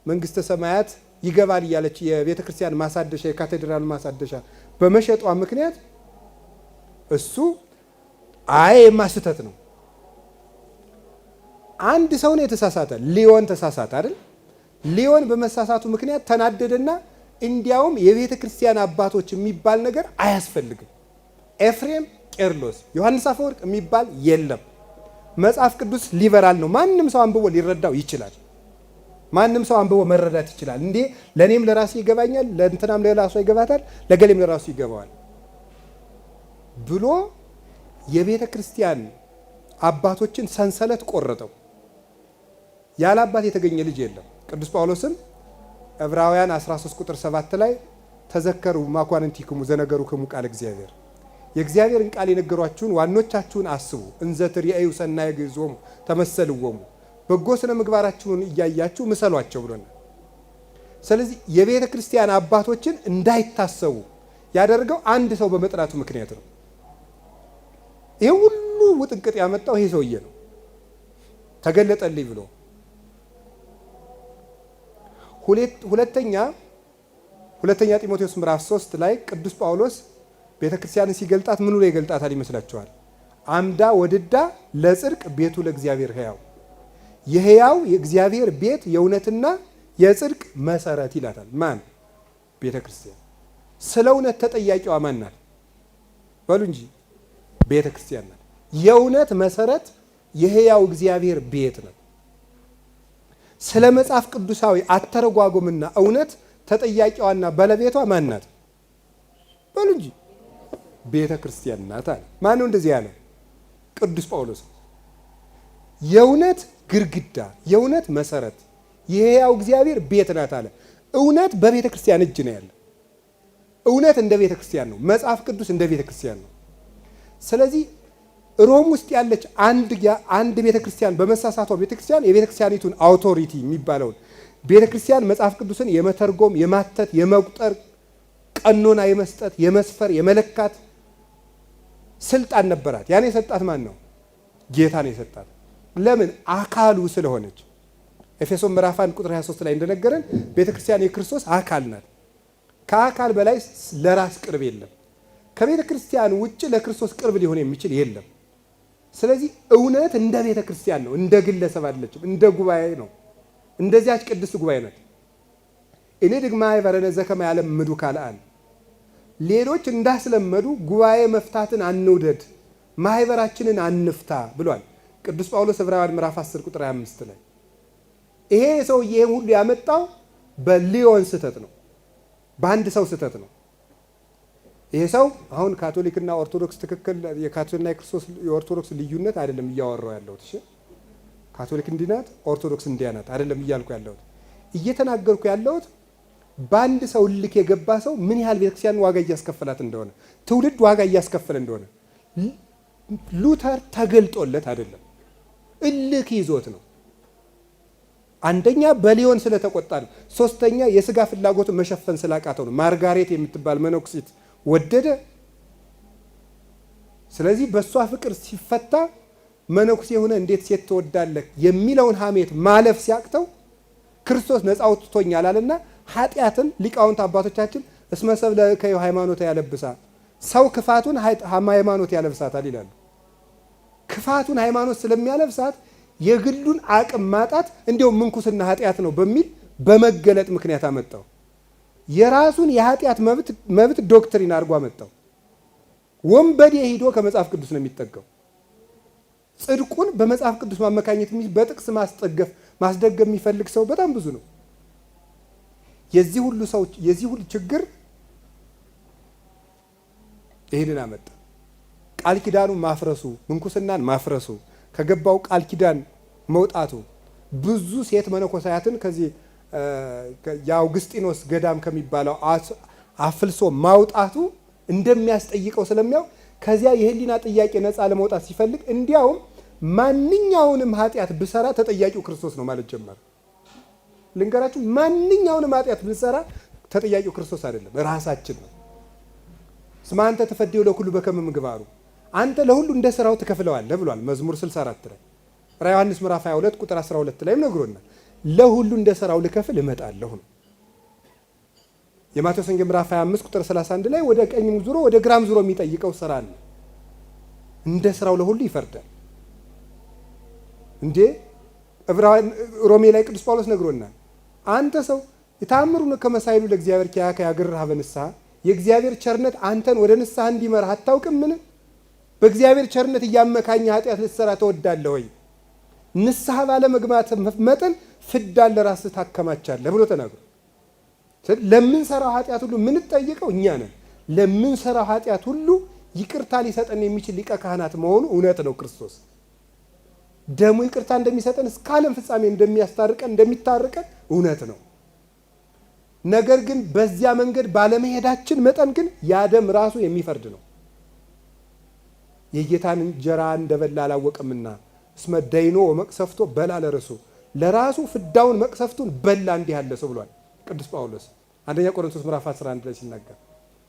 Speaker 1: መንግስተ ሰማያት ይገባል እያለች የቤተክርስቲያን ማሳደሻ የካቴድራል ማሳደሻ በመሸጧ ምክንያት እሱ የማስተት ነው። አንድ ሰው ነው የተሳሳተ፣ ሊዮን ተሳሳተ አይደል? ሊዮን በመሳሳቱ ምክንያት ተናደደና እንዲያውም የቤተ ክርስቲያን አባቶች የሚባል ነገር አያስፈልግም፣ ኤፍሬም፣ ቄርሎስ፣ ዮሐንስ አፈወርቅ የሚባል የለም፣ መጽሐፍ ቅዱስ ሊበራል ነው፣ ማንም ሰው አንብቦ ሊረዳው ይችላል፣ ማንም ሰው አንብቦ መረዳት ይችላል። እንዴ ለኔም ለራሱ ይገባኛል፣ ለእንትናም ለራሱ ይገባታል፣ ለገሌም ለራሱ ይገባዋል ብሎ የቤተ ክርስቲያን አባቶችን ሰንሰለት ቆረጠው። ያለ አባት የተገኘ ልጅ የለም። ቅዱስ ጳውሎስም ዕብራውያን 13 ቁጥር 7 ላይ ተዘከሩ ማኳንንቲክሙ ዘነገሩክሙ ቃለ እግዚአብሔር፣ የእግዚአብሔርን ቃል የነገሯችሁን ዋኖቻችሁን አስቡ፣ እንዘ ትርእዩ ሰናየ ግዕዞሙ ተመሰልዎሙ፣ በጎ ስነ ምግባራችሁን እያያችሁ ምሰሏቸው ብሎናል። ስለዚህ የቤተ ክርስቲያን አባቶችን እንዳይታሰቡ ያደረገው አንድ ሰው በመጥራቱ ምክንያት ነው። ይሄ ሁሉ ውጥንቅጥ ያመጣው ይሄ ሰውዬ ነው። ተገለጠልኝ ብሎ ሁለተኛ ጢሞቴዎስ ምዕራፍ 3 ላይ ቅዱስ ጳውሎስ ቤተክርስቲያንን ሲገልጣት ምኑ ላይ ይገልጣታል ይመስላችኋል? አምዳ ወድዳ ለጽድቅ ቤቱ ለእግዚአብሔር ሕያው፣ የሕያው የእግዚአብሔር ቤት የእውነትና የጽድቅ መሰረት ይላታል። ማን? ቤተክርስቲያን። ስለ እውነት ተጠያቂዋ ማን ናት? በሉ እንጂ ቤተክርስቲያን ናት። የእውነት መሰረት የሕያው እግዚአብሔር ቤት ነው። ስለ መጽሐፍ ቅዱሳዊ አተረጓጎምና እውነት ተጠያቂዋና ባለቤቷ ማን ናት? በሉ እንጂ ቤተ ክርስቲያን ናት አለ። ማን ነው እንደዚህ ያለው? ቅዱስ ጳውሎስ። የእውነት ግድግዳ፣ የእውነት መሰረት የሕያው እግዚአብሔር ቤት ናት አለ። እውነት በቤተ ክርስቲያን እጅ ነው ያለ። እውነት እንደ ቤተ ክርስቲያን ነው። መጽሐፍ ቅዱስ እንደ ቤተ ክርስቲያን ነው። ስለዚህ ሮም ውስጥ ያለች አንድ ቤተ ክርስቲያን በመሳሳቷ ቤተ ክርስቲያን የቤተ ክርስቲያኒቱን አውቶሪቲ የሚባለውን ቤተ ክርስቲያን መጽሐፍ ቅዱስን የመተርጎም የማተት የመቁጠር ቀኖና የመስጠት የመስፈር የመለካት ስልጣን ነበራት። ያን የሰጣት ማን ነው? ጌታ ነው የሰጣት። ለምን? አካሉ ስለሆነች። ኤፌሶን ምዕራፍ 1 ቁጥር 23 ላይ እንደነገረን ቤተ ክርስቲያን የክርስቶስ አካል ናት። ከአካል በላይ ለራስ ቅርብ የለም። ከቤተ ክርስቲያን ውጭ ለክርስቶስ ቅርብ ሊሆን የሚችል የለም። ስለዚህ እውነት እንደ ቤተ ክርስቲያን ነው፣ እንደ ግለሰብ አይደለችም፣ እንደ ጉባኤ ነው። እንደዚያች ቅድስት ጉባኤ ናት። እኔ ድግማ ይበረነ ዘከማ ያለም ምዱ ካልአን ሌሎች እንዳስለመዱ ጉባኤ መፍታትን አንውደድ፣ ማህበራችንን አንፍታ ብሏል ቅዱስ ጳውሎስ ዕብራውያን ምዕራፍ 10 ቁጥር 25 ላይ። ይሄ ሰውዬ ይሄን ሁሉ ያመጣው በሊዮን ስህተት ነው፣ በአንድ ሰው ስህተት ነው። ይሄ ሰው አሁን ካቶሊክና ኦርቶዶክስ ትክክል የካቶሊክና የክርስቶስ የኦርቶዶክስ ልዩነት አይደለም እያወራው ያለሁት። እሺ ካቶሊክ እንዲህ ናት፣ ኦርቶዶክስ እንዲያ ናት አይደለም እያልኩ ያለሁት። እየተናገርኩ ያለሁት በአንድ ሰው እልክ የገባ ሰው ምን ያህል ቤተክርስቲያን ዋጋ እያስከፈላት እንደሆነ፣ ትውልድ ዋጋ እያስከፈለ እንደሆነ ሉተር ተገልጦለት አይደለም፣ እልክ ይዞት ነው። አንደኛ በሊዮን ስለተቆጣ ነው። ሶስተኛ የስጋ ፍላጎትን መሸፈን ስላቃተው ነው። ማርጋሬት የምትባል መነኩሲት ወደደ። ስለዚህ በእሷ ፍቅር ሲፈታ መነኩሴ የሆነ እንዴት ሴት ትወዳለህ የሚለውን ሐሜት ማለፍ ሲያቅተው ክርስቶስ ነፃ አውጥቶኛል አለና ኃጢአትን ሊቃውንት አባቶቻችን እስመ ሰብእ ለእከዩ ሃይማኖት ያለብሳ፣ ሰው ክፋቱን ሃይማኖት ያለብሳታል ይላሉ። ክፋቱን ሃይማኖት ስለሚያለብሳት የግሉን አቅም ማጣት እንዲያውም ምንኩስና ኃጢአት ነው በሚል በመገለጥ ምክንያት አመጣው። የራሱን የኃጢአት መብት ዶክትሪን አድርጎ አመጣው። ወንበዴ ሄዶ ከመጽሐፍ ቅዱስ ነው የሚጠጋው። ጽድቁን በመጽሐፍ ቅዱስ ማመካኘት በጥቅስ ማስደገፍ የሚፈልግ ሰው በጣም ብዙ ነው። የዚህ ሁሉ ችግር ይሄንን አመጣ። ቃል ኪዳኑን ማፍረሱ፣ ምንኩስናን ማፍረሱ፣ ከገባው ቃል ኪዳን መውጣቱ፣ ብዙ ሴት መነኮሳያትን ከዚህ የአውግስጢኖስ ገዳም ከሚባለው አፍልሶ ማውጣቱ እንደሚያስጠይቀው ስለሚያው ከዚያ የህሊና ጥያቄ ነፃ ለመውጣት ሲፈልግ እንዲያውም ማንኛውንም ኃጢአት ብሰራ ተጠያቂው ክርስቶስ ነው ማለት ጀመረ። ልንገራችሁ፣ ማንኛውንም ኃጢአት ብንሰራ ተጠያቂው ክርስቶስ አይደለም፣ ራሳችን ነው። እስመ አንተ ተፈድዮ ለኩሉ በከመ ምግባሩ፣ አንተ ለሁሉ እንደ ስራው ትከፍለዋለህ ብሏል መዝሙር 64 ላይ። ራዕየ ዮሐንስ ምዕራፍ 22 ቁጥር 12 ላይም ነግሮናል። ለሁሉ እንደ ስራው ልከፍል እመጣለሁ ነው። የማቴዎስ ወንጌል ምዕራፍ 25 ቁጥር 31 ላይ ወደ ቀኝም ዙሮ ወደ ግራም ዙሮ የሚጠይቀው ስራ አለ። እንደ ስራው ለሁሉ ይፈርዳል። እንዴ ዕብራውያን ሮሜ ላይ ቅዱስ ጳውሎስ ነግሮናል። አንተ ሰው የታምሩን ከመሳይሉ ለእግዚአብሔር ኪያከ ያግርህ በንስሐ፣ የእግዚአብሔር ቸርነት አንተን ወደ ንስሐ እንዲመራ አታውቅምን? በእግዚአብሔር ቸርነት እያመካኝ ኃጢአት ልትሰራ ተወዳለህ ወይ? ንስሐ ባለመግባት መጠን ፍዳን ለራስህ ታከማቻለህ ብሎ ተናግሮ ለምንሰራው ኃጢአት ሁሉ የምንጠይቀው እኛ ነን። ለምንሰራው ኃጢአት ሁሉ ይቅርታ ሊሰጠን የሚችል ሊቀ ካህናት መሆኑ እውነት ነው። ክርስቶስ ደሙ ይቅርታ እንደሚሰጠን እስከ ዓለም ፍጻሜ እንደሚያስታርቀን እንደሚታርቀን እውነት ነው። ነገር ግን በዚያ መንገድ ባለመሄዳችን መጠን ግን ያ ደም ራሱ የሚፈርድ ነው። የጌታን እንጀራ እንደበላ አላወቀምና እስመ ደይኖ ወመቅሰፍቶ በላ ለርሱ፣ ለራሱ ፍዳውን መቅሰፍቱን በላ እንዲህ ያለ ሰው ብሏል ቅዱስ ጳውሎስ አንደኛ ቆሮንቶስ ምዕራፍ 11 ላይ ሲናገር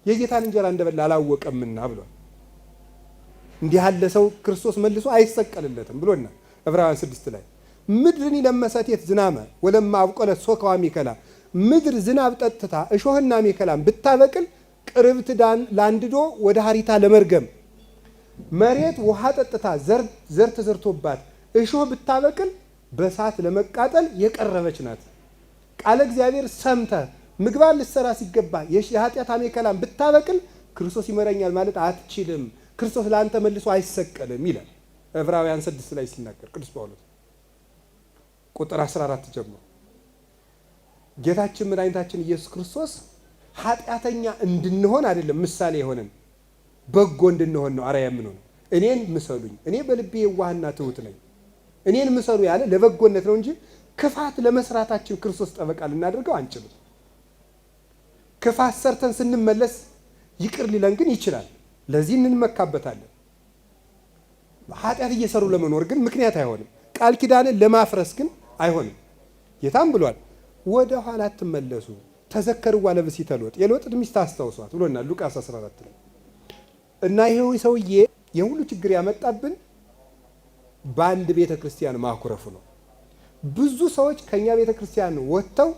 Speaker 1: የጌታን እንጀራ እንደበላ አላወቀምና ብሏል። እንዲህ ያለ ሰው ክርስቶስ መልሶ አይሰቀልለትም ብሎና ዕብራውያን 6 ላይ ምድርን ለመሰቴት ዝናመ ወለማ አብቆለት ሶከዋ ሚከላ፣ ምድር ዝናብ ጠጥታ እሾህና ሚከላም ብታበቅል ቅርብት ዳን ላንድዶ ወደ ሀሪታ ለመርገም፣ መሬት ውሃ ጠጥታ ዘር ተዘርቶባት እሾህ ብታበቅል በእሳት ለመቃጠል የቀረበች ናት። ቃለ እግዚአብሔር ሰምተህ ምግባር ልትሰራ ሲገባ የኃጢአት አሜከላም ብታበቅል ክርስቶስ ይመረኛል ማለት አትችልም፣ ክርስቶስ ለአንተ መልሶ አይሰቀልም ይላል ዕብራውያን 6 ላይ ሲናገር ቅዱስ ጳውሎስ ቁጥር 14 ጀምሮ። ጌታችን መድኃኒታችን ኢየሱስ ክርስቶስ ኃጢአተኛ እንድንሆን አይደለም ምሳሌ የሆነን በጎ እንድንሆን ነው አርአያ የምንሆነው። እኔን ምሰሉኝ፣ እኔ በልቤ የዋህና ትሑት ነኝ፣ እኔን ምሰሉ ያለ ለበጎነት ነው እንጂ ክፋት ለመስራታችን ክርስቶስ ጠበቃ ልናደርገው አንችልም። ክፋት ሰርተን ስንመለስ ይቅር ሊለን ግን ይችላል። ለዚህ እንመካበታለን። ኃጢአት እየሰሩ ለመኖር ግን ምክንያት አይሆንም። ቃል ኪዳንን ለማፍረስ ግን አይሆንም። ጌታም ብሏል ወደ ኋላ አትመለሱ ተዘከርዋ ለብእሲተ ሎጥ፣ የሎጥን ሚስት አስታውሷት ብሎናል ሉቃስ 14 ላይ። እና ይሄው ሰውዬ የሁሉ ችግር ያመጣብን በአንድ ቤተ ክርስቲያን ማኩረፉ ነው። ብዙ ሰዎች ከኛ ቤተ ክርስቲያን ወጥተው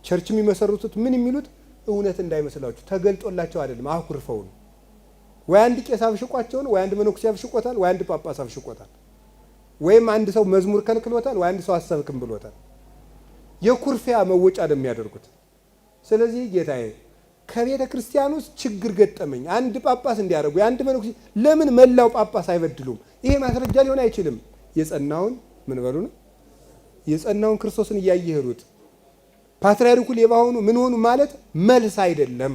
Speaker 1: ቸርች የሚመሰርቱት ምን የሚሉት እውነት እንዳይመስላችሁ ተገልጦላቸው አይደለም፣ አኩርፈው ነው። ወይ አንድ ቄስ አብሽቋቸው ነው፣ ወይ አንድ መነኩሴ አብሽቆታል፣ ወይ አንድ ጳጳስ አብሽቆታል፣ ወይም አንድ ሰው መዝሙር ከልክሎታል፣ ወይ አንድ ሰው አሰብክም ብሎታል። የኩርፊያ መወጫ ነው የሚያደርጉት። ስለዚህ ጌታዬ ከቤተ ክርስቲያን ውስጥ ችግር ገጠመኝ፣ አንድ ጳጳስ እንዲያደርጉ የአንድ መነኩሴ ለምን መላው ጳጳስ አይበድሉም? ይሄ ማስረጃ ሊሆን አይችልም። የጸናውን ምን በሉ ነው የጸናውን ክርስቶስን እያየህሩት ፓትርያርኩ ሌባ ሆኑ ምን ሆኑ ማለት መልስ አይደለም።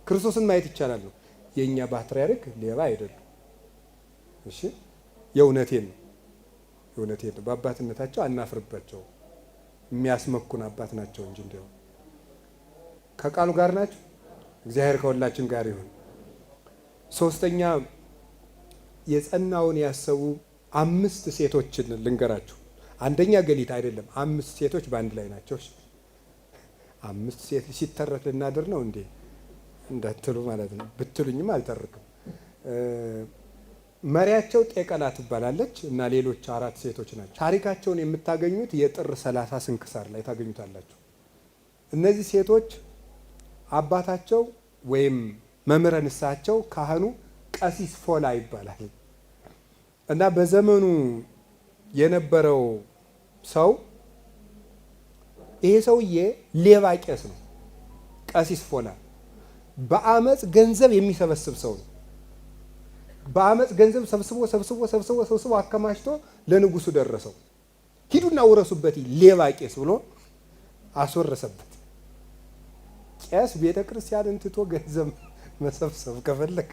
Speaker 1: ክርስቶስን ማየት ይቻላል ነው። የኛ ፓትርያርክ ሌባ አይደሉም። እሺ የእውነቴን ነው፣ የእውነቴን ነው። በአባትነታቸው አናፍርባቸው፣ የሚያስመኩን አባት ናቸው እንጂ እንደው ከቃሉ ጋር ናቸው። እግዚአብሔር ከሁላችን ጋር ይሁን። ሶስተኛ የጸናውን ያሰቡ 5 ሴቶችን ልንገራችሁ። አንደኛ ገሊት አይደለም፣ 5 ሴቶች በአንድ ላይ ናቸው። 5 ሴት ሲተረክ ልናድር ነው እንዴ እንዳትሉ ማለት ነው። ብትሉኝም አልተርክም። መሪያቸው ጤቀላ ትባላለች እና ሌሎች 4 ሴቶች ናቸው። ታሪካቸውን የምታገኙት የጥር 30 ስንክሳር ላይ ታገኙታላችሁ። እነዚህ ሴቶች አባታቸው ወይም መምህረ ንስሐቸው ካህኑ ቀሲስ ፎላ ይባላል እና በዘመኑ የነበረው ሰው ይሄ ሰውዬ ሌባ ቄስ ነው። ቀሲስ ፎላ በአመፅ ገንዘብ የሚሰበስብ ሰው ነው። በአመፅ ገንዘብ ሰብስቦ አከማችቶ ለንጉሱ ደረሰው። ሂዱና ውረሱበት ሌባ ቄስ ብሎ አስወረሰበት። ቄስ ቤተ ክርስቲያንን ትቶ ገንዘብ መሰብሰብ ከፈለክ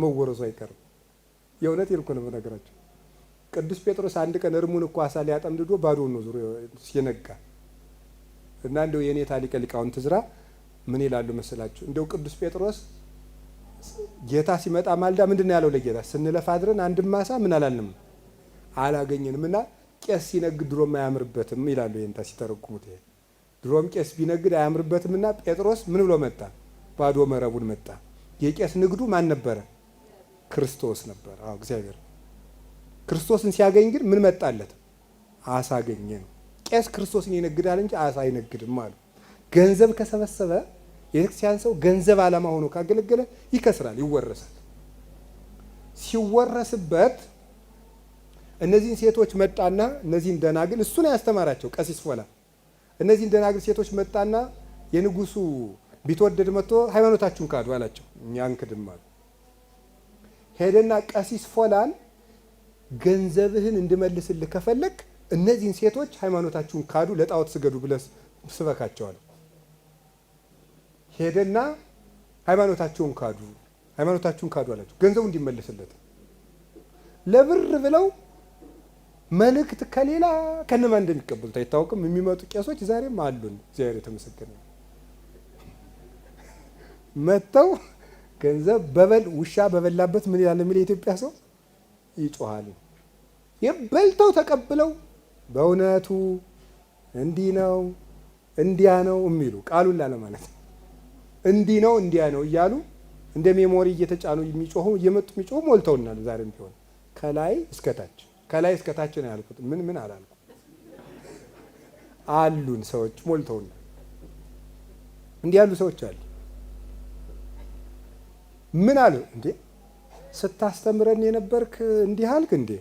Speaker 1: መወረሱ አይቀርም። የእውነት ይልኩ ነው ነገራቸው። ቅዱስ ጴጥሮስ አንድ ቀን እርሙን እኮ አሳ ሊያጠምድዶ ባዶውን ነው ዙሮ ሲነጋ እና እንደው የኔታ ሊቀ ሊቃውንት ዕዝራ ምን ይላሉ መስላችሁ? እንደው ቅዱስ ጴጥሮስ ጌታ ሲመጣ ማልዳ ምንድነው ያለው ለጌታ? ስንለፋ አድረን አንድም አሳ ምን አላልንም አላገኘንም እና ቄስ ሲነግድ ድሮም አያምርበትም ይላሉ። ይሄንታ ሲተረጉሙት ይሄ ድሮም ቄስ ቢነግድ አያምርበትምና ጴጥሮስ ምን ብሎ መጣ? ባዶ መረቡን መጣ። የቄስ ንግዱ ማን ነበረ? ክርስቶስ ነበር። አዎ እግዚአብሔር። ክርስቶስን ሲያገኝ ግን ምን መጣለት? አሳ አገኘ ነው። ቄስ ክርስቶስን ይነግዳል እንጂ አሳ አይነግድም አሉ። ገንዘብ ከሰበሰበ የቤተክርስቲያን ሰው ገንዘብ ዓላማ ሆኖ ካገለገለ ይከስራል፣ ይወረሳል። ሲወረስበት እነዚህን ሴቶች መጣና እነዚህን ደናግል እሱን ያስተማራቸው ቀሲስ ፎላ እነዚህን ደናግል ሴቶች መጣና የንጉሱ ቢትወደድ መጥቶ ሃይማኖታችሁን ካዱ አላቸው። እኛ አንክድም አሉ። ሄደና ቀሲስ ፎላን ገንዘብህን እንድመልስልህ ከፈለክ እነዚህን ሴቶች ሃይማኖታችሁን ካዱ፣ ለጣዖት ስገዱ ብለህ ስበካቸዋል። ሄደና ሃይማኖታችሁን ካዱ አላቸው። ገንዘቡ እንዲመልስለት ለብር ብለው መልእክት ከሌላ ከነማን እንደሚቀበሉት አይታወቅም። የሚመጡ ቄሶች ዛሬም አሉን። እግዚአብሔር የተመሰገነ መተው ገንዘብ ውሻ በበላበት ምን ይላል የሚል የኢትዮጵያ ሰው ይጮሃል። የበልተው ተቀብለው በእውነቱ እንዲህ ነው እንዲያ ነው የሚሉ ቃሉን ላለ ማለት ነው። እንዲህ ነው እንዲያ ነው እያሉ እንደ ሜሞሪ እየተጫኑ የሚጮሁ እየመጡ የሚጮሁ ሞልተውናል። ዛሬም ቢሆን ከላይ እስከታች ነው ያልኩት። ምን አላልኩ አሉን ሰዎች ሞልተውናል። እንዲህ ያሉ ሰዎች አሉ። ምን አሉ እንዴ? ስታስተምረን የነበርክ እንዲህ አልክ እንዴ?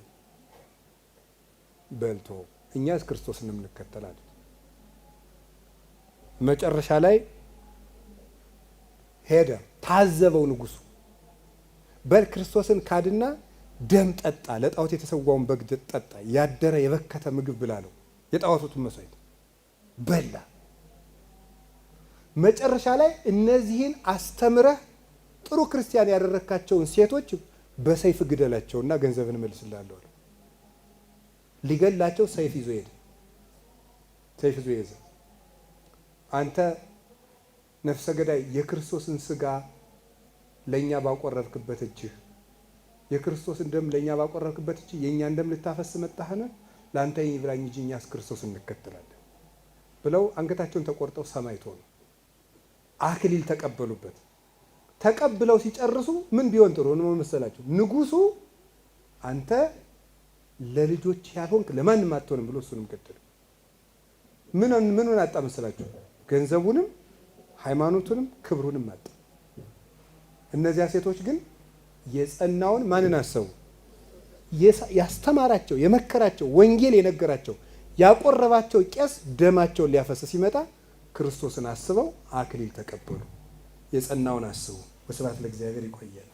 Speaker 1: በልቶ እኛስ ክርስቶስን እንከተላለን። መጨረሻ ላይ ሄደ፣ ታዘበው ንጉሱ። በል ክርስቶስን ካድና ደም ጠጣ፣ ለጣዖት የተሰዋውን በግ ጠጣ፣ ያደረ የበከተ ምግብ ብላለው። የጣዖቱን መስዋዕት በላ። መጨረሻ ላይ እነዚህን አስተምረህ ጥሩ ክርስቲያን ያደረካቸውን ሴቶች በሰይፍ ግደላቸውና ገንዘብን እመልስልሃለሁ አለ። ሊገላቸው ሰይፍ ይዞ ሄደ። አንተ ነፍሰ ገዳይ የክርስቶስን ስጋ ለኛ ባቆረብክበት እጅህ፣ የክርስቶስን ደም ለኛ ባቆረብክበት እጅህ የኛን ደም ልታፈስ መጣህን? ለአንተ ይብላኝ እንጂ እኛስ ክርስቶስ እንከተላለን ብለው አንገታቸውን ተቆርጠው ሰማዕት ሆኑ። አክሊል ተቀበሉበት። ተቀብለው ሲጨርሱ ምን ቢሆን ጥሩ ነው መሰላችሁ? ንጉሱ አንተ ለልጆች ያልሆንክ ለማንም አትሆንም ብሎ እሱንም ገደለ። ምኑን አጣ መሰላችሁ? ገንዘቡንም ሃይማኖቱንም ክብሩንም አጣ። እነዚያ ሴቶች ግን የጸናውን ማንን አሰቡ? ያስተማራቸው፣ የመከራቸው፣ ወንጌል የነገራቸው፣ ያቆረባቸው ቄስ ደማቸውን ሊያፈስ ሲመጣ ክርስቶስን አስበው አክሊል ተቀበሉ። የጸናውን አስቡ። ወስብሐት ለእግዚአብሔር። ይቆያል።